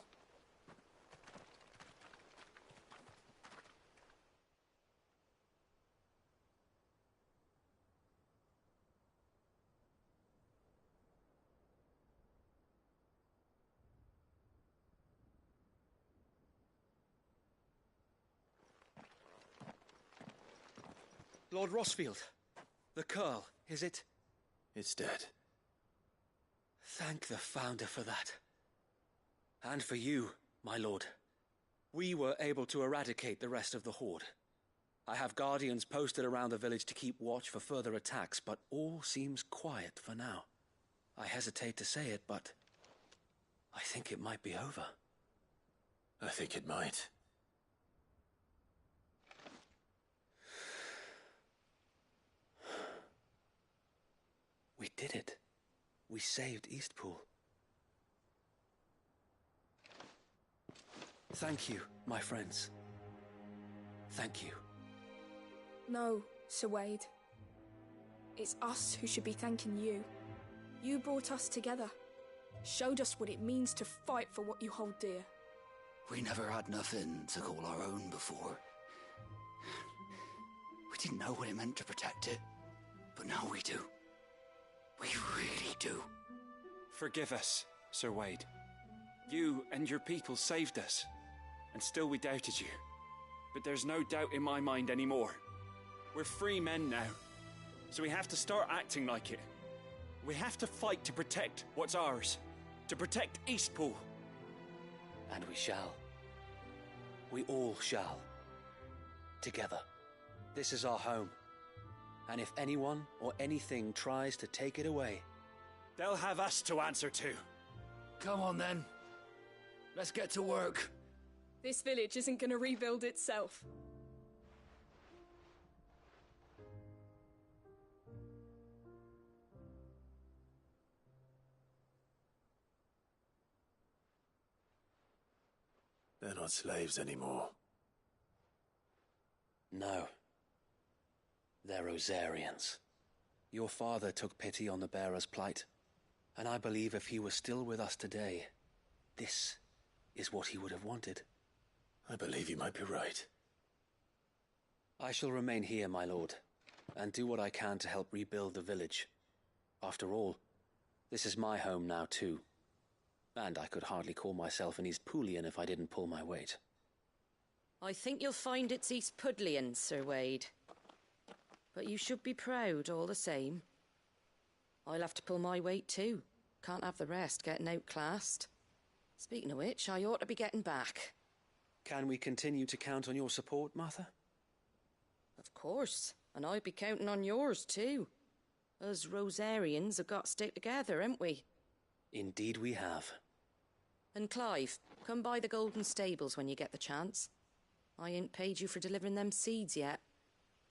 Lord Rossfield, the Curl, is it? It's dead. Thank the Founder for that. And for you, my lord. We were able to eradicate the rest of the Horde. I have guardians posted around the village to keep watch for further attacks, but all seems quiet for now. I hesitate to say it, but I think it might be over. I think it might. We did it. We saved Eastpool. Thank you, my friends. Thank you. No, Sir Wade. It's us who should be thanking you. You brought us together. Showed us what it means to fight for what you hold dear. We never had nothing to call our own before. We didn't know what it meant to protect it, but now we do. We really do. Forgive us, Sir Wade. You and your people saved us, and still we doubted you. But there's no doubt in my mind anymore. We're free men now, so we have to start acting like it. We have to fight to protect what's ours, to protect Eastpool. And we shall. We all shall. Together. This is our home. And if anyone or anything tries to take it away, they'll have us to answer to. Come on then. Let's get to work. This village isn't gonna rebuild itself. They're not slaves anymore. No. They're Rosarians. Your father took pity on the bearer's plight, and I believe if he were still with us today, this is what he would have wanted. I believe you might be right. I shall remain here, my lord, and do what I can to help rebuild the village. After all, this is my home now too, and I could hardly call myself an Eastpoolian if I didn't pull my weight. I think you'll find it's Eastpudlian, Sir Wade. But you should be proud all the same. I'll have to pull my weight too. Can't have the rest getting outclassed. Speaking of which, I ought to be getting back. Can we continue to count on your support, Martha? Of course, and I'll be counting on yours too. Us Rosarians have got to stick together, haven't we? Indeed we have. And Clive, come by the Golden Stables when you get the chance. I ain't paid you for delivering them seeds yet.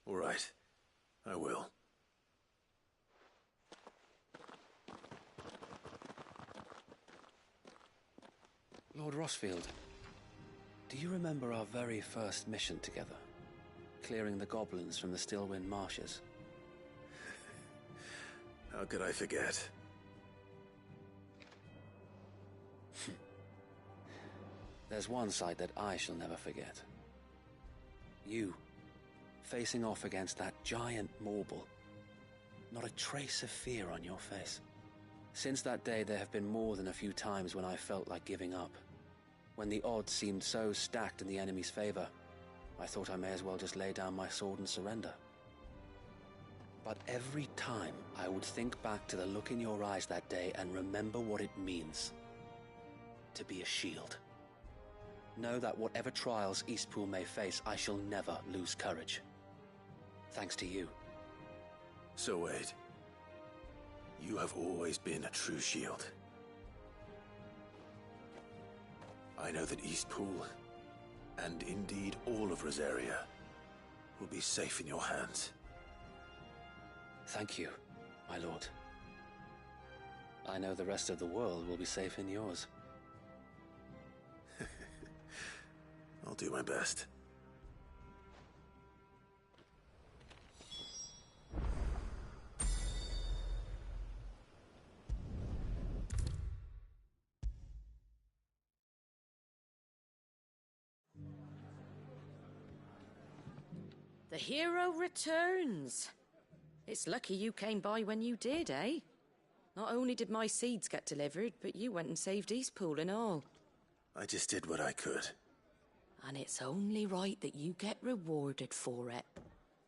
All right. I will. Lord Rossfield, do you remember our very first mission together? Clearing the goblins from the Stillwind marshes? How could I forget? There's one sight that I shall never forget. You, facing off against that giant Morble. Not a trace of fear on your face. Since that day, there have been more than a few times when I felt like giving up. When the odds seemed so stacked in the enemy's favor, I thought I may as well just lay down my sword and surrender. But every time, I would think back to the look in your eyes that day and remember what it means to be a shield. Know that whatever trials Eastpool may face, I shall never lose courage. Thanks to you. So Wade, you have always been a true shield. I know that Eastpool, and indeed all of Rosaria, will be safe in your hands. Thank you, my lord. I know the rest of the world will be safe in yours. I'll do my best. The hero returns. It's lucky you came by when you did, eh? Not only did my seeds get delivered, but you went and saved Eastpool and all. I just did what I could. And it's only right that you get rewarded for it.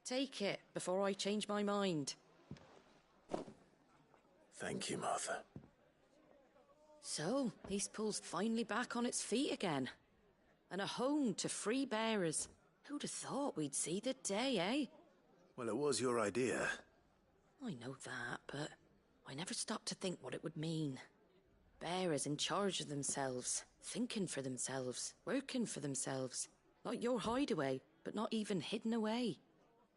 Take it before I change my mind. Thank you, Martha. So, Eastpool's finally back on its feet again. And a home to free bearers. Who'd have thought we'd see the day, eh? Well, it was your idea. I know that, but I never stopped to think what it would mean. Bearers in charge of themselves, thinking for themselves, working for themselves. Like your hideaway, but not even hidden away.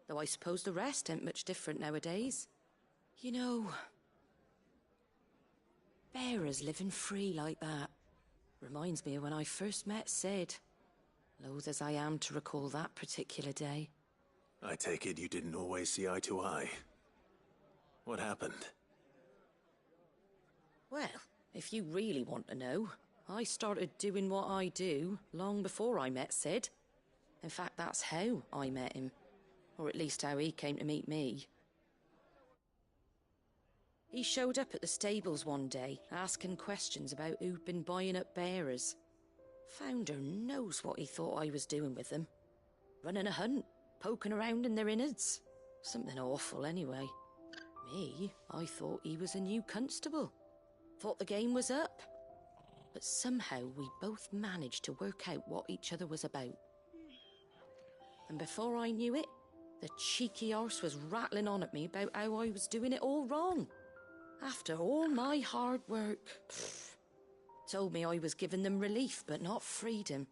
Though I suppose the rest ain't much different nowadays. You know, bearers living free like that reminds me of when I first met Sid. Loath as I am to recall that particular day. I take it you didn't always see eye to eye. What happened? Well, if you really want to know, I started doing what I do long before I met Sid. In fact, that's how I met him. Or at least how he came to meet me. He showed up at the stables one day, asking questions about who'd been buying up bearers. Founder knows what he thought I was doing with them. Running a hunt, poking around in their innards. Something awful anyway. Me, I thought he was a new constable. Thought the game was up. But somehow we both managed to work out what each other was about. And before I knew it, the cheeky arse was rattling on at me about how I was doing it all wrong. After all my hard work. Told me I was giving them relief, but not freedom.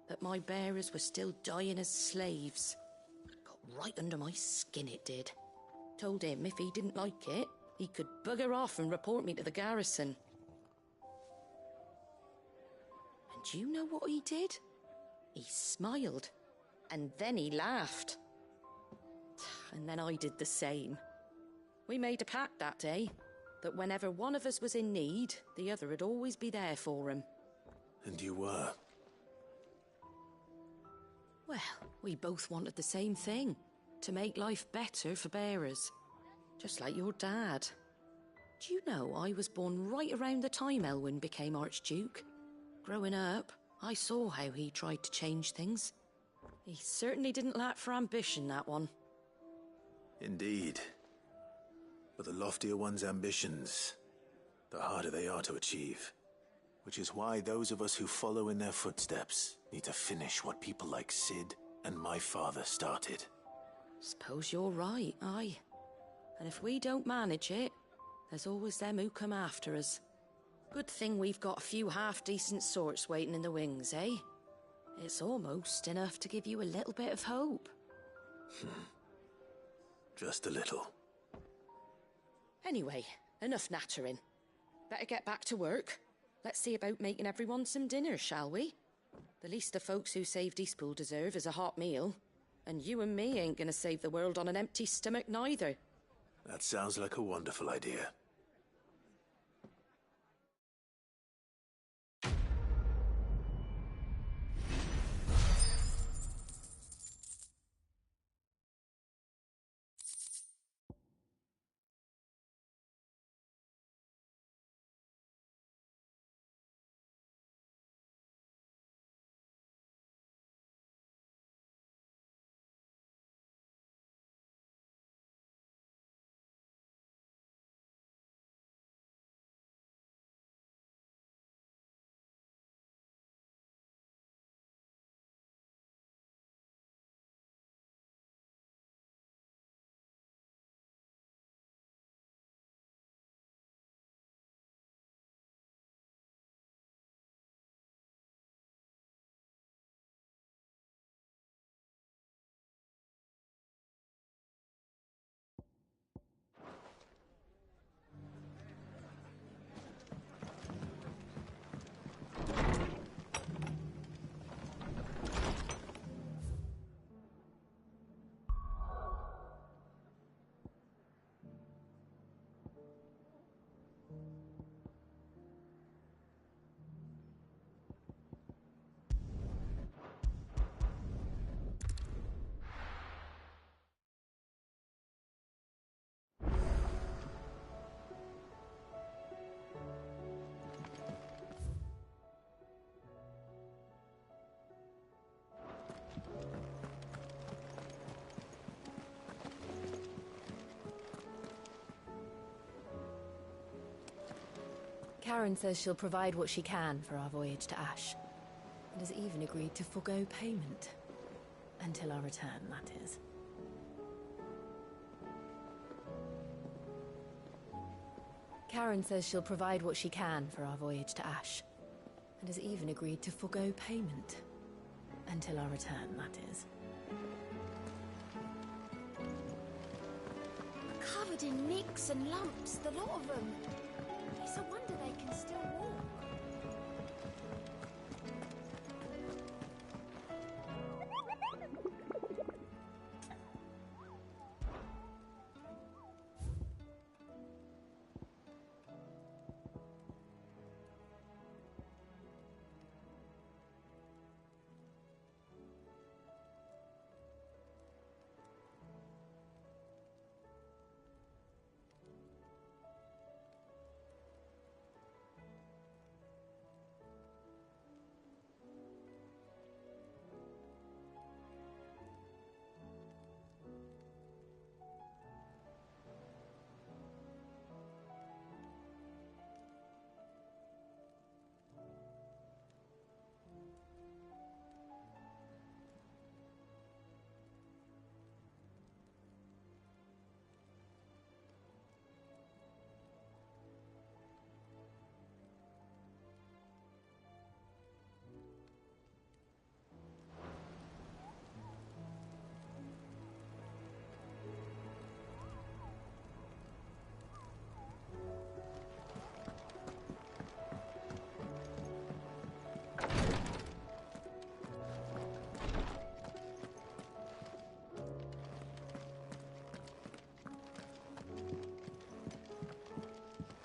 That my bearers were still dying as slaves. Got right under my skin, it did. Told him if he didn't like it, he could bugger off and report me to the garrison. And do you know what he did? He smiled. And then he laughed. And then I did the same. We made a pact that day, that whenever one of us was in need, the other would always be there for him. And you were? Well, we both wanted the same thing. To make life better for bearers. Just like your dad. Do you know I was born right around the time Elwyn became Archduke? Growing up, I saw how he tried to change things. He certainly didn't lack for ambition, that one. Indeed. But the loftier one's ambitions, the harder they are to achieve. Which is why those of us who follow in their footsteps need to finish what people like Sid and my father started. Suppose you're right, aye. And if we don't manage it, there's always them who come after us. Good thing we've got a few half-decent sorts waiting in the wings, eh? It's almost enough to give you a little bit of hope. Just a little. Anyway, enough nattering. Better get back to work. Let's see about making everyone some dinner, shall we? The least the folks who saved Eastpool deserve is a hot meal. And you and me ain't gonna save the world on an empty stomach neither. That sounds like a wonderful idea. Karen says she'll provide what she can for our voyage to Ash, and has even agreed to forgo payment. Until our return, that is. Karen says she'll provide what she can for our voyage to Ash, and has even agreed to forgo payment. Until our return, that is. Covered in nicks and lumps, the lot of them. It's a wonder they can still walk.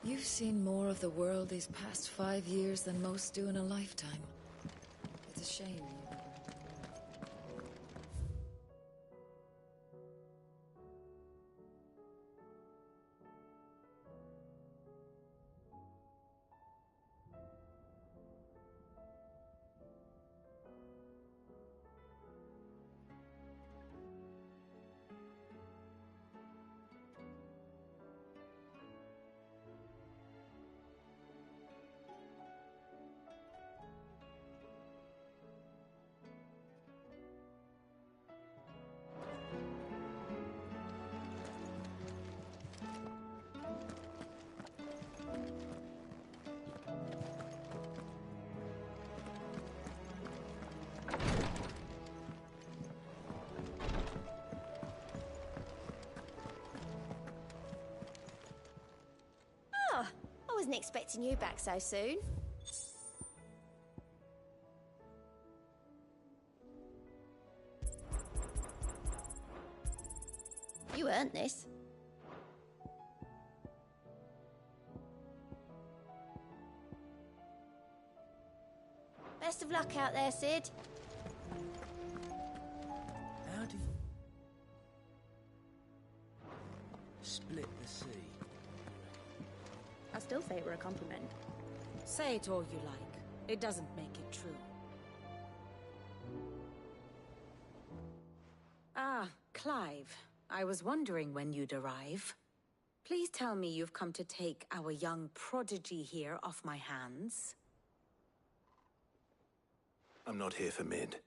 You've seen more of the world these past 5 years than most do in a lifetime. It's a shame. I wasn't expecting you back so soon. You earned this. Best of luck out there, Sid. How do you split the sea? I still say it were a compliment. Say it all you like. It doesn't make it true. Ah, Clive. I was wondering when you'd arrive. Please tell me you've come to take our young prodigy here off my hands. I'm not here for Mid.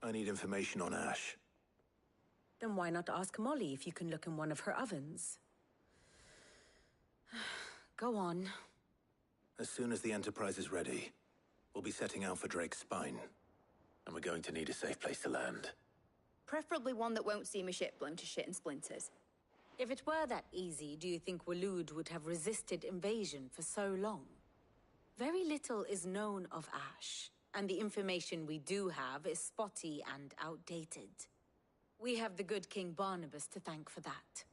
I need information on Ash. Then why not ask Molly if you can look in one of her ovens? Go on. As soon as the Enterprise is ready, we'll be setting out for Drake's Spine. And we're going to need a safe place to land. Preferably one that won't see my ship blown to shit and splinters. If it were that easy, do you think Waloed would have resisted invasion for so long? Very little is known of Ash, and the information we do have is spotty and outdated. We have the good King Barnabas to thank for that.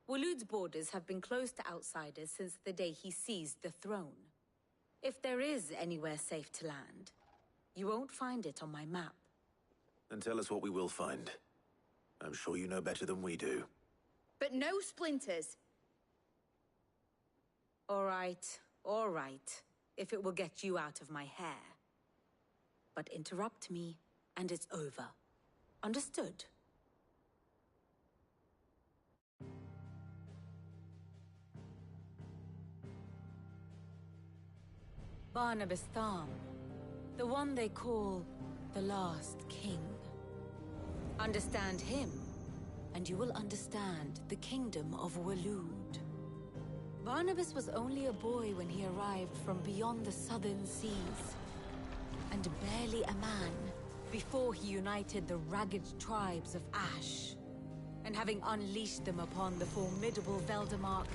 Waloed's borders have been closed to outsiders since the day he seized the throne. If there is anywhere safe to land, you won't find it on my map. Then tell us what we will find. I'm sure you know better than we do. But no splinters! All right, if it will get you out of my hair. But interrupt me, and it's over. Understood? Barnabas Tharm, the one they call the Last King. Understand him, and you will understand the kingdom of Waloed. Barnabas was only a boy when he arrived from beyond the southern seas, and barely a man before he united the ragged tribes of Ash. And having unleashed them upon the formidable Veldemark,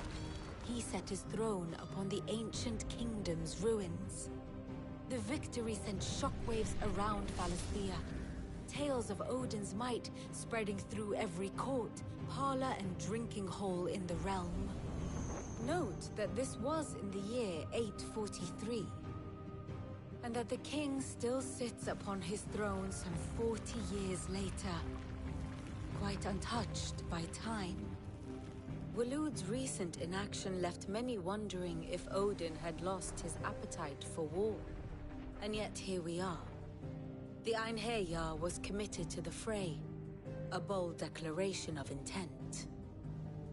he set his throne upon the ancient kingdom's ruins. The victory sent shockwaves around Valisthea, tales of Odin's might spreading through every court, parlor, and drinking hole in the realm. Note that this was in the year 843, and that the king still sits upon his throne some 40 years later, quite untouched by time. Waloed's recent inaction left many wondering if Odin had lost his appetite for war. And yet here we are. The Einherjar was committed to the fray, a bold declaration of intent.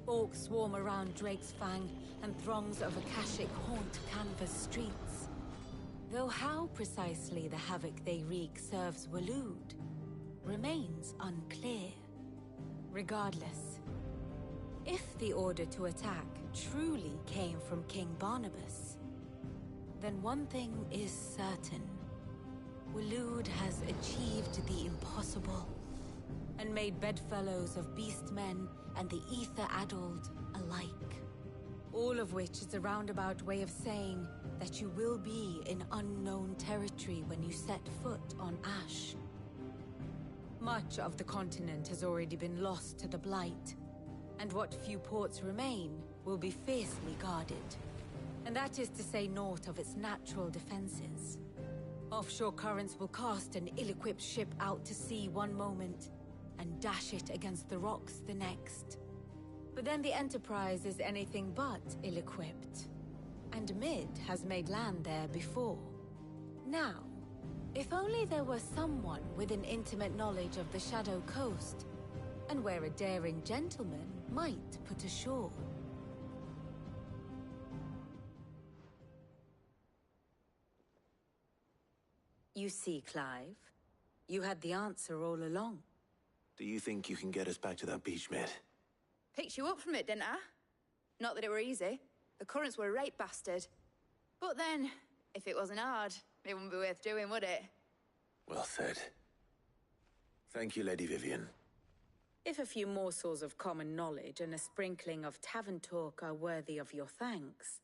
Orcs swarm around Drake's Fang, and throngs of Akashic haunt Canvas streets. Though how precisely the havoc they wreak serves Waloed remains unclear. Regardless, if the order to attack truly came from King Barnabas, then one thing is certain. Waloed has achieved the impossible, and made bedfellows of beastmen and the ether-addled alike. All of which is a roundabout way of saying that you will be in unknown territory when you set foot on Ash. Much of the continent has already been lost to the Blight, and what few ports remain will be fiercely guarded. And that is to say naught of its natural defenses. Offshore currents will cast an ill-equipped ship out to sea one moment, and dash it against the rocks the next. But then the Enterprise is anything but ill-equipped. And Mid has made land there before. Now, if only there were someone with an intimate knowledge of the Shadow Coast, and where a daring gentleman might put ashore. You see, Clive, you had the answer all along. Do you think you can get us back to that beach, Mid? Picked you up from it, didn't I? Not that it were easy. The currents were right bastard. But then, if it wasn't hard, it wouldn't be worth doing, would it? Well said. Thank you, Lady Vivian. If a few morsels of common knowledge and a sprinkling of tavern talk are worthy of your thanks,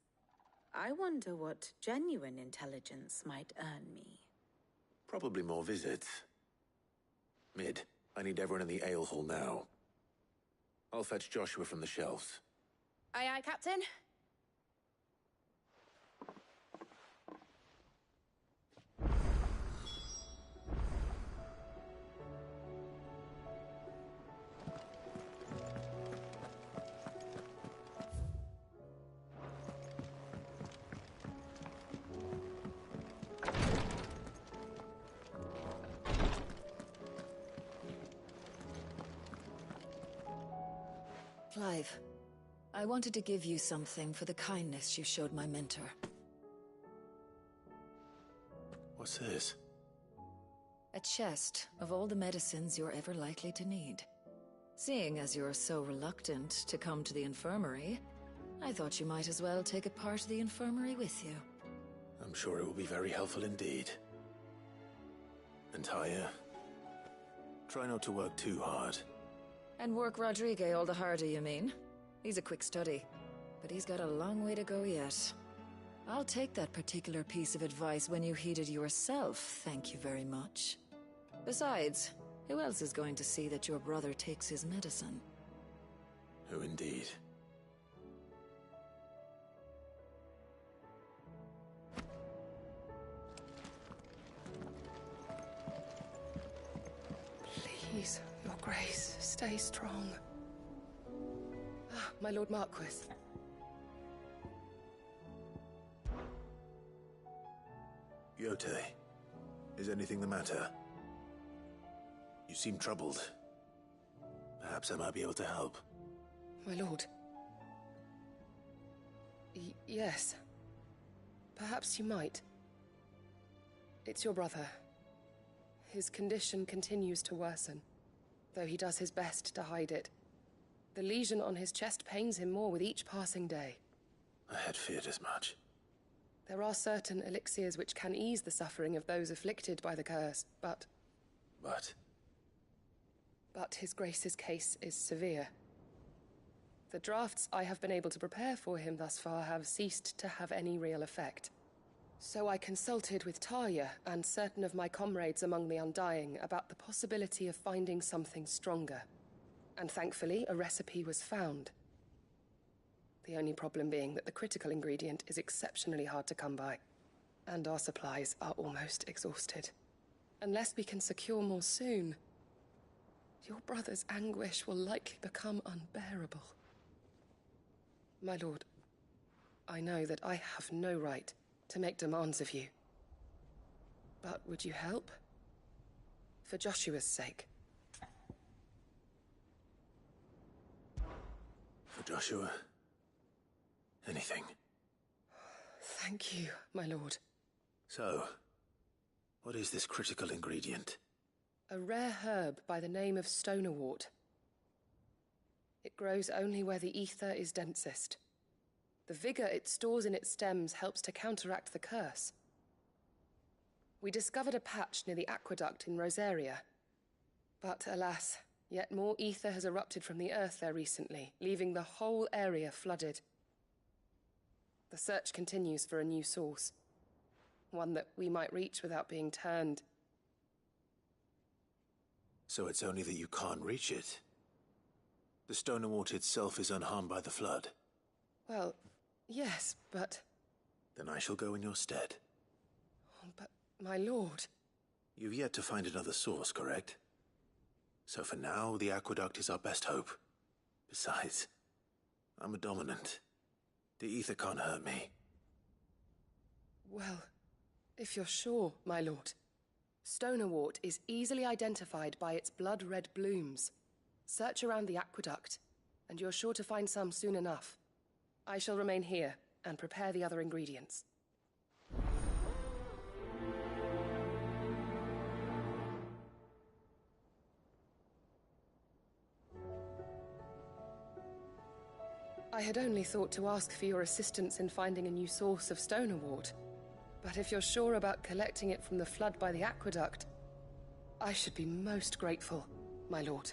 I wonder what genuine intelligence might earn me. Probably more visits. Mid, I need everyone in the ale hall now. I'll fetch Joshua from the shelves. Aye, aye, Captain. Clive, I wanted to give you something for the kindness you showed my mentor. What's this? A chest of all the medicines you're ever likely to need. Seeing as you're so reluctant to come to the infirmary, I thought you might as well take a part of the infirmary with you. I'm sure it will be very helpful indeed. And Taya, try not to work too hard. And work Rodrigue all the harder, you mean? He's a quick study, but he's got a long way to go yet. I'll take that particular piece of advice when you heed it yourself, thank you very much. Besides, who else is going to see that your brother takes his medicine? Who indeed? Please, Your Grace, stay strong. Ah, my Lord Marquis. Yote, is anything the matter? You seem troubled. Perhaps I might be able to help. My lord. Yes. Perhaps you might. It's your brother. His condition continues to worsen, though he does his best to hide it. The lesion on his chest pains him more with each passing day. I had feared as much. There are certain elixirs which can ease the suffering of those afflicted by the curse, but his Grace's case is severe. The drafts I have been able to prepare for him thus far have ceased to have any real effect. So I consulted with Talia and certain of my comrades among the Undying about the possibility of finding something stronger. And thankfully, a recipe was found. The only problem being that the critical ingredient is exceptionally hard to come by, and our supplies are almost exhausted. Unless we can secure more soon, your brother's anguish will likely become unbearable. My lord, I know that I have no right to make demands of you. But would you help? For Joshua's sake. For Joshua? Anything. Thank you, my lord. So, what is this critical ingredient? A rare herb by the name of stonerwort. It grows only where the ether is densest. The vigor it stores in its stems helps to counteract the curse. We discovered a patch near the aqueduct in Rosaria. But alas, yet more ether has erupted from the earth there recently, leaving the whole area flooded. The search continues for a new source. One that we might reach without being turned. So it's only that you can't reach it. The stonerwort itself is unharmed by the flood. Well, yes, but... Then I shall go in your stead. But, my lord... You've yet to find another source, correct? So for now, the aqueduct is our best hope. Besides, I'm a dominant. The ether can't hurt me. Well, if you're sure, my lord. Stonerwort is easily identified by its blood-red blooms. Search around the aqueduct, and you're sure to find some soon enough. I shall remain here and prepare the other ingredients. I had only thought to ask for your assistance in finding a new source of stonerwort. But if you're sure about collecting it from the flood by the aqueduct, I should be most grateful, my lord.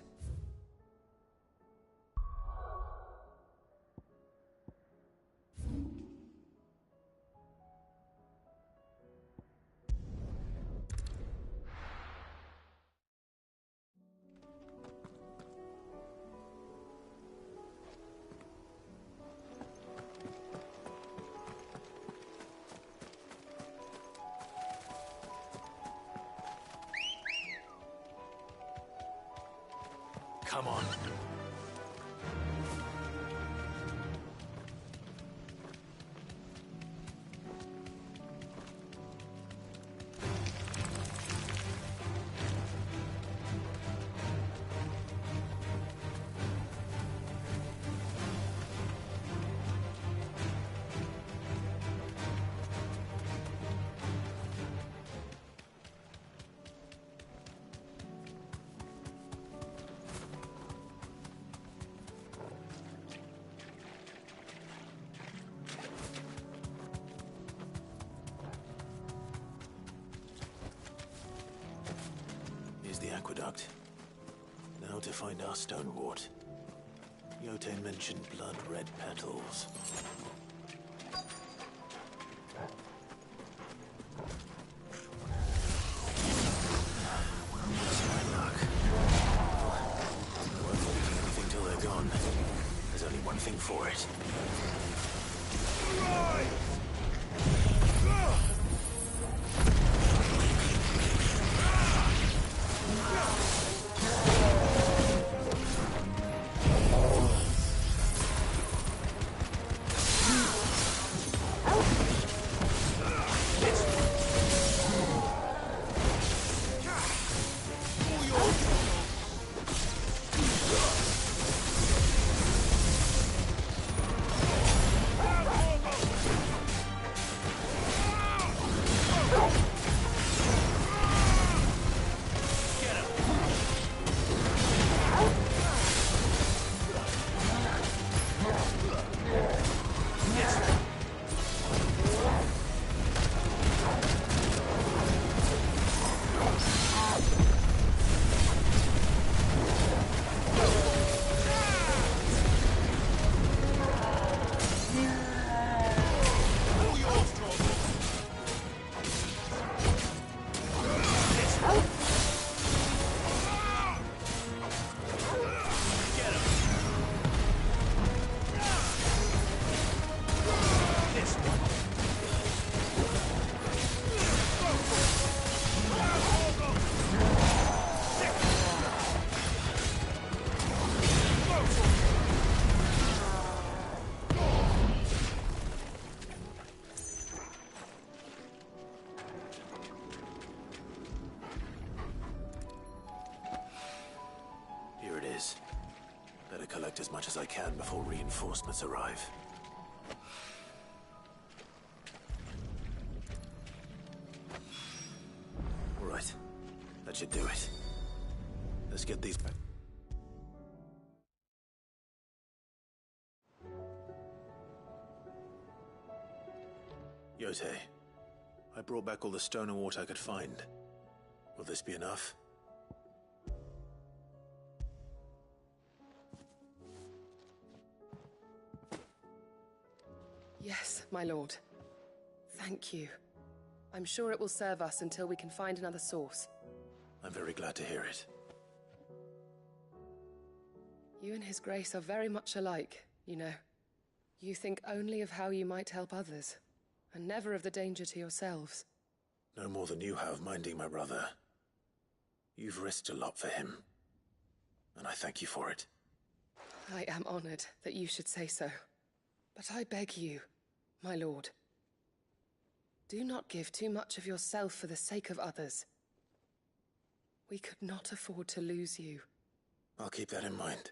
Come on. The aqueduct. Now to find our stonewort. Yotain mentioned blood-red petals. That's my luck. Won't leave anything till they're gone. There's only one thing for it. as I can before reinforcements arrive. All right. That should do it. Let's get these back. Yote, I brought back all the stone and water I could find. Will this be enough? Yes, my lord. Thank you. I'm sure it will serve us until we can find another source. I'm very glad to hear it. You and His Grace are very much alike, you know. You think only of how you might help others, and never of the danger to yourselves. No more than you have minding my brother. You've risked a lot for him, and I thank you for it. I am honored that you should say so. But I beg you, my lord, do not give too much of yourself for the sake of others. We could not afford to lose you. I'll keep that in mind.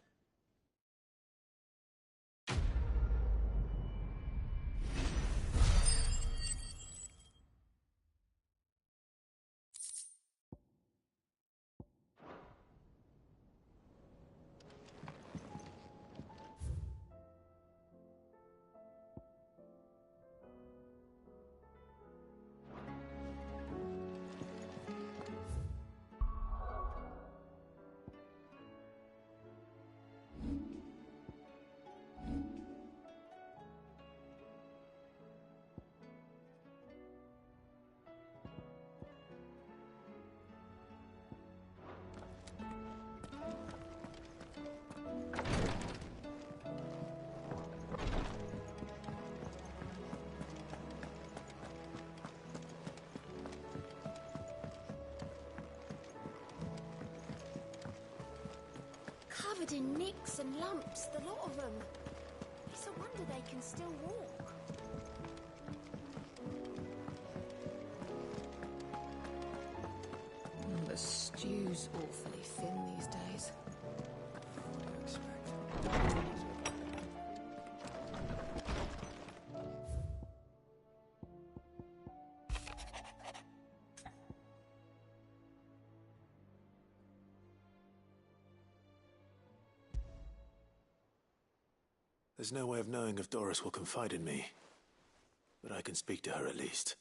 Covered in nicks and lumps, the lot of them. It's a wonder they can still walk. The stew's awfully thin these days. There's no way of knowing if Doris will confide in me, but I can speak to her at least.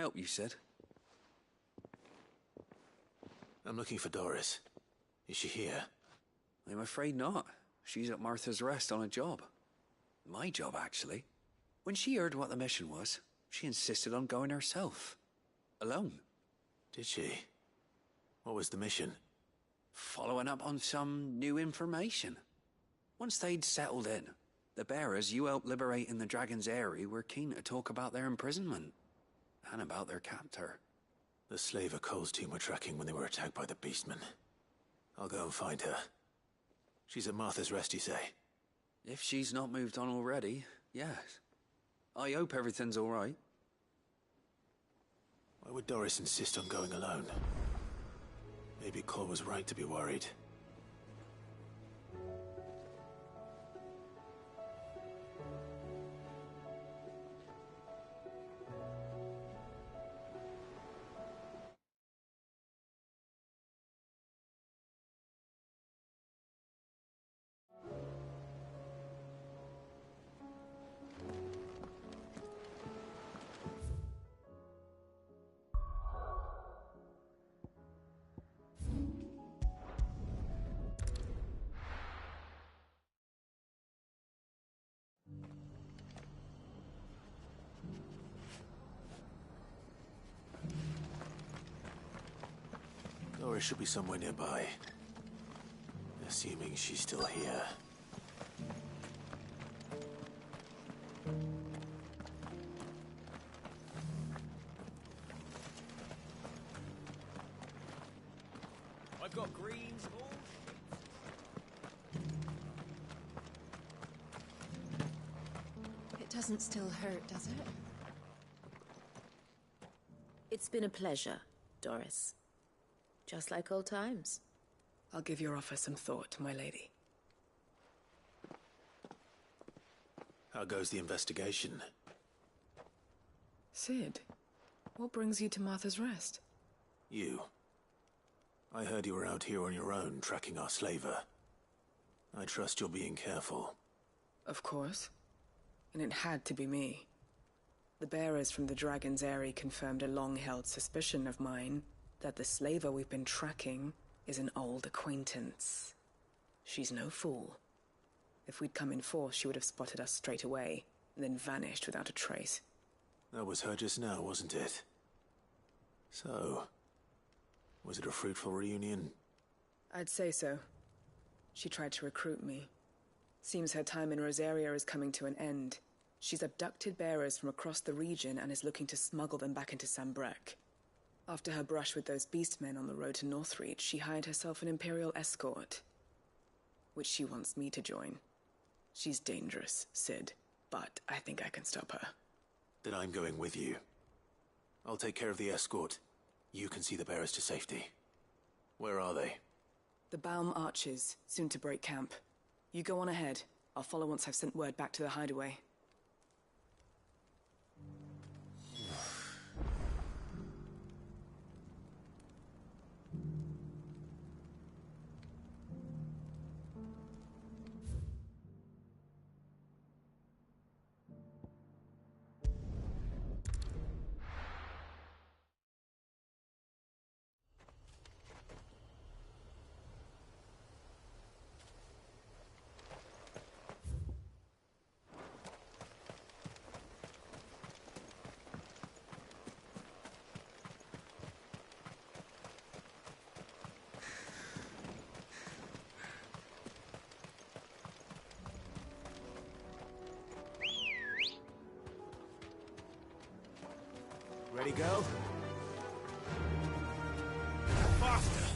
help you, Sid? I'm looking for Doris. Is she here? I'm afraid not. She's at Martha's Rest on a job. My job, actually. When she heard what the mission was, she insisted on going herself. Alone. Did she? What was the mission? Following up on some new information. Once they'd settled in, the bearers you helped liberate in the Dragon's Eyrie were keen to talk about their imprisonment. And about their captor. The slaver Cole's team were tracking when they were attacked by the Beastmen. I'll go and find her. She's at Martha's Rest, you say? If she's not moved on already, yes. I hope everything's all right. Why would Doris insist on going alone? Maybe Cole was right to be worried. Doris should be somewhere nearby. Assuming she's still here. I've got greens and all. It doesn't still hurt, does it? It's been a pleasure, Doris. Just like old times. I'll give your offer some thought, my lady. How goes the investigation? Sid, what brings you to Martha's Rest? You. I heard you were out here on your own, tracking our slaver. I trust you're being careful. Of course. And it had to be me. The bearers from the Dragon's Eyrie confirmed a long-held suspicion of mine that the slaver we've been tracking is an old acquaintance. She's no fool. If we'd come in force, she would have spotted us straight away, and then vanished without a trace. That was her just now, wasn't it? So, was it a fruitful reunion? I'd say so. She tried to recruit me. Seems her time in Rosaria is coming to an end. She's abducted bearers from across the region and is looking to smuggle them back into Sambrek. After her brush with those beastmen on the road to Northreach, she hired herself an Imperial escort, which she wants me to join. She's dangerous, Sid, but I think I can stop her. Then I'm going with you. I'll take care of the escort. You can see the bearers to safety. Where are they? The Baum Archers, soon to break camp. You go on ahead. I'll follow once I've sent word back to the hideaway. Ready, go? Faster!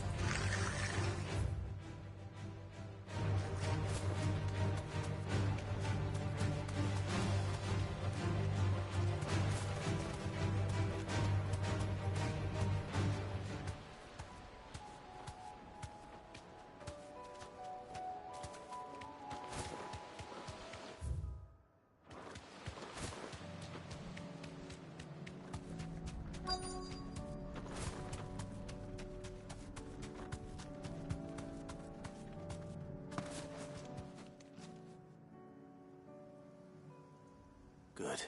Good.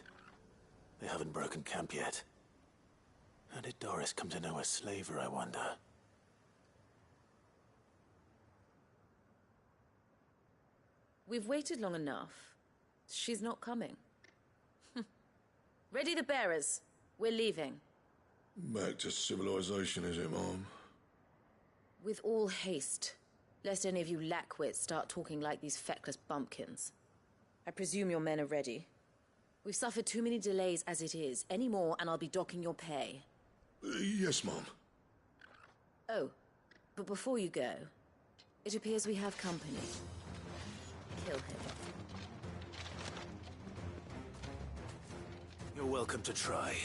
They haven't broken camp yet. did Doris come to know a slaver, I wonder? We've waited long enough. She's not coming. Ready the bearers. We're leaving. Back to civilization, is it, Mom? With all haste, lest any of you lackwits start talking like these feckless bumpkins. I presume your men are ready. We've suffered too many delays as it is. Any more and I'll be docking your pay. Yes, Mom. Oh, but before you go, it appears we have company. Kill him. You're welcome to try.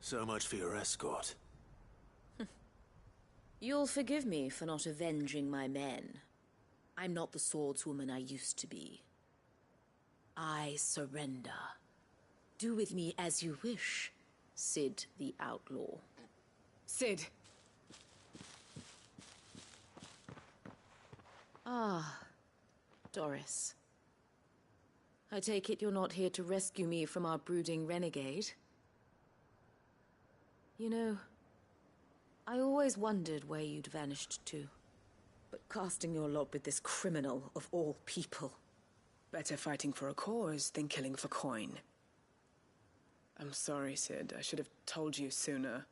So much for your escort. You'll forgive me for not avenging my men. I'm not the swordswoman I used to be. I surrender. Do with me as you wish, Sid the Outlaw. Sid. Ah, Doris. I take it you're not here to rescue me from our brooding renegade? You know, I always wondered where you'd vanished to. But casting your lot with this criminal of all people... Better fighting for a cause than killing for coin. I'm sorry, Sid. I should have told you sooner.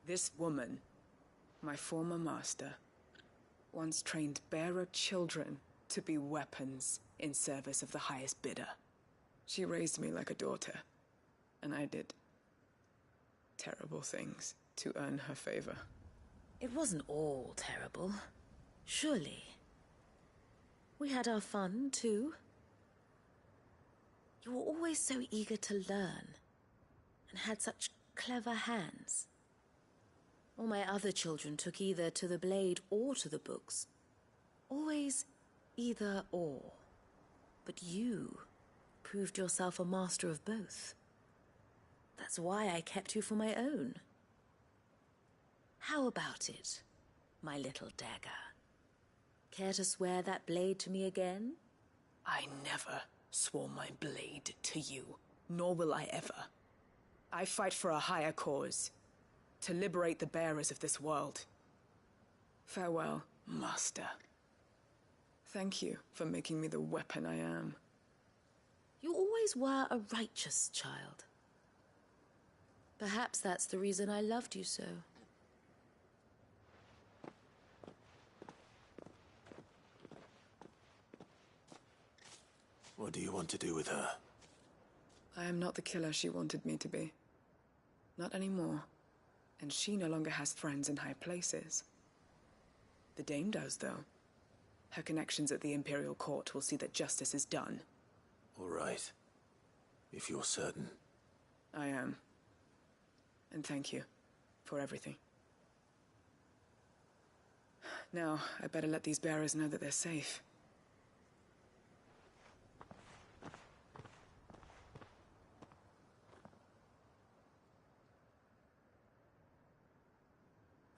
This woman, my former master, once trained bearer children to be weapons in service of the highest bidder. She raised me like a daughter. And I did terrible things to earn her favor. It wasn't all terrible, surely. We had our fun, too. You were always so eager to learn, and had such clever hands. All my other children took either to the blade or to the books. Always either or. But you proved yourself a master of both. That's why I kept you for my own. How about it, my little dagger? Care to swear that blade to me again? I never swore my blade to you, nor will I ever. I fight for a higher cause, to liberate the bearers of this world. Farewell, Master. Thank you for making me the weapon I am. You always were a righteous child. Perhaps that's the reason I loved you so. What do you want to do with her? I am not the killer she wanted me to be. Not anymore. And she no longer has friends in high places. The Dame does, though. Her connections at the Imperial Court will see that justice is done. All right. If you're certain. I am. And thank you for everything. Now, I better let these bearers know that they're safe.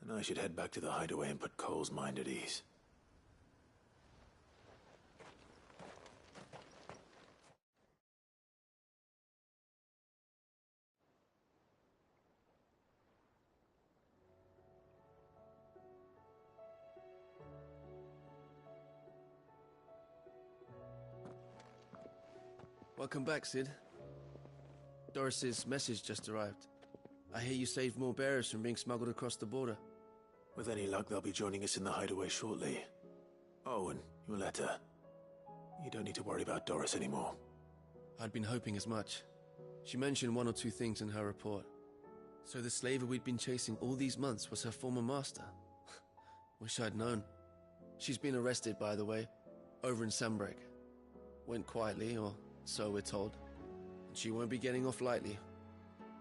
And I should head back to the hideaway and put Cole's mind at ease. Welcome back, Sid. Doris's message just arrived. I hear you saved more bearers from being smuggled across the border. With any luck, they'll be joining us in the hideaway shortly. Oh, and your letter. You don't need to worry about Doris anymore. I'd been hoping as much. She mentioned one or two things in her report. So the slaver we'd been chasing all these months was her former master. Wish I'd known. She's been arrested, by the way, over in Sambrek. Went quietly, or so we're told. And she won't be getting off lightly.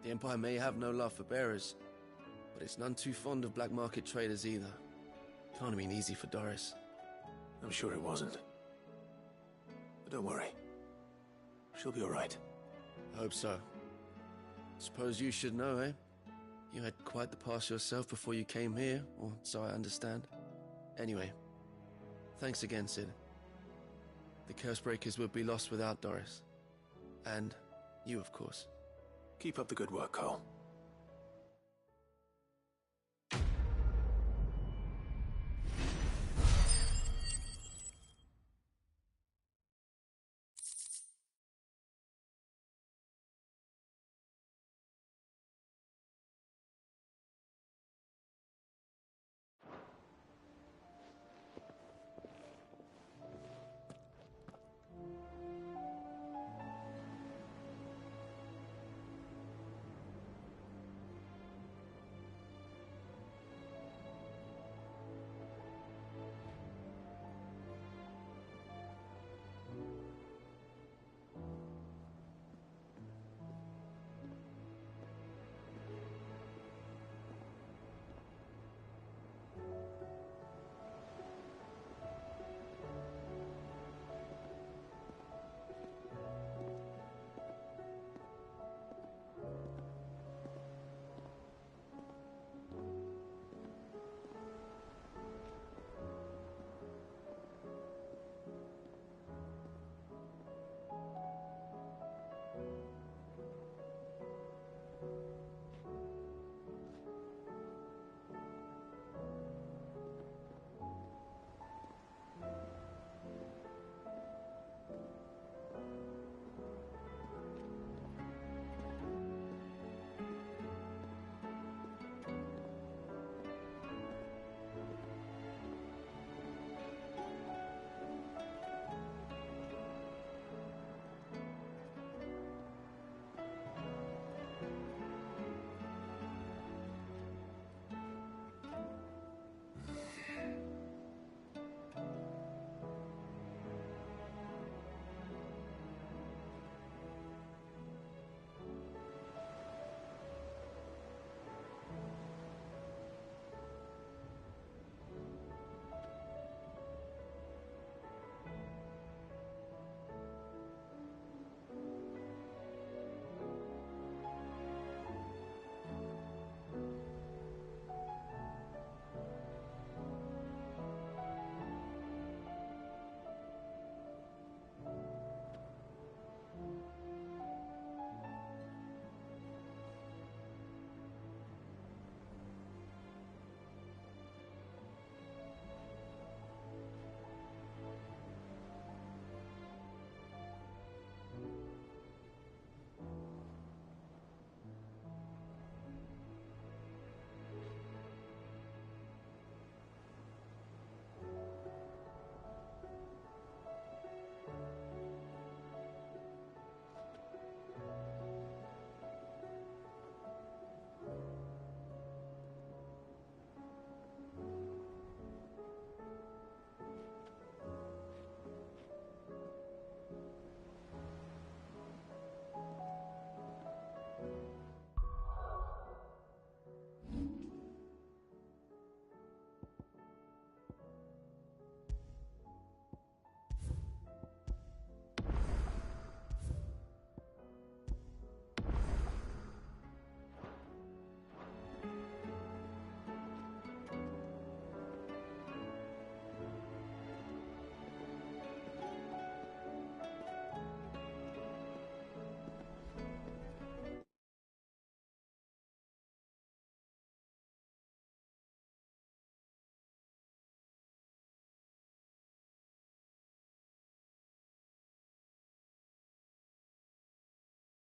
The Empire may have no love for bearers, but it's none too fond of black market traders either. Can't have been easy for Doris. I'm sure it wasn't. But don't worry. She'll be all right. I hope so. Suppose you should know, eh? You had quite the past yourself before you came here, or so I understand. Anyway, thanks again, Sid. The Cursebreakers would be lost without Doris. And you, of course. Keep up the good work, Cole.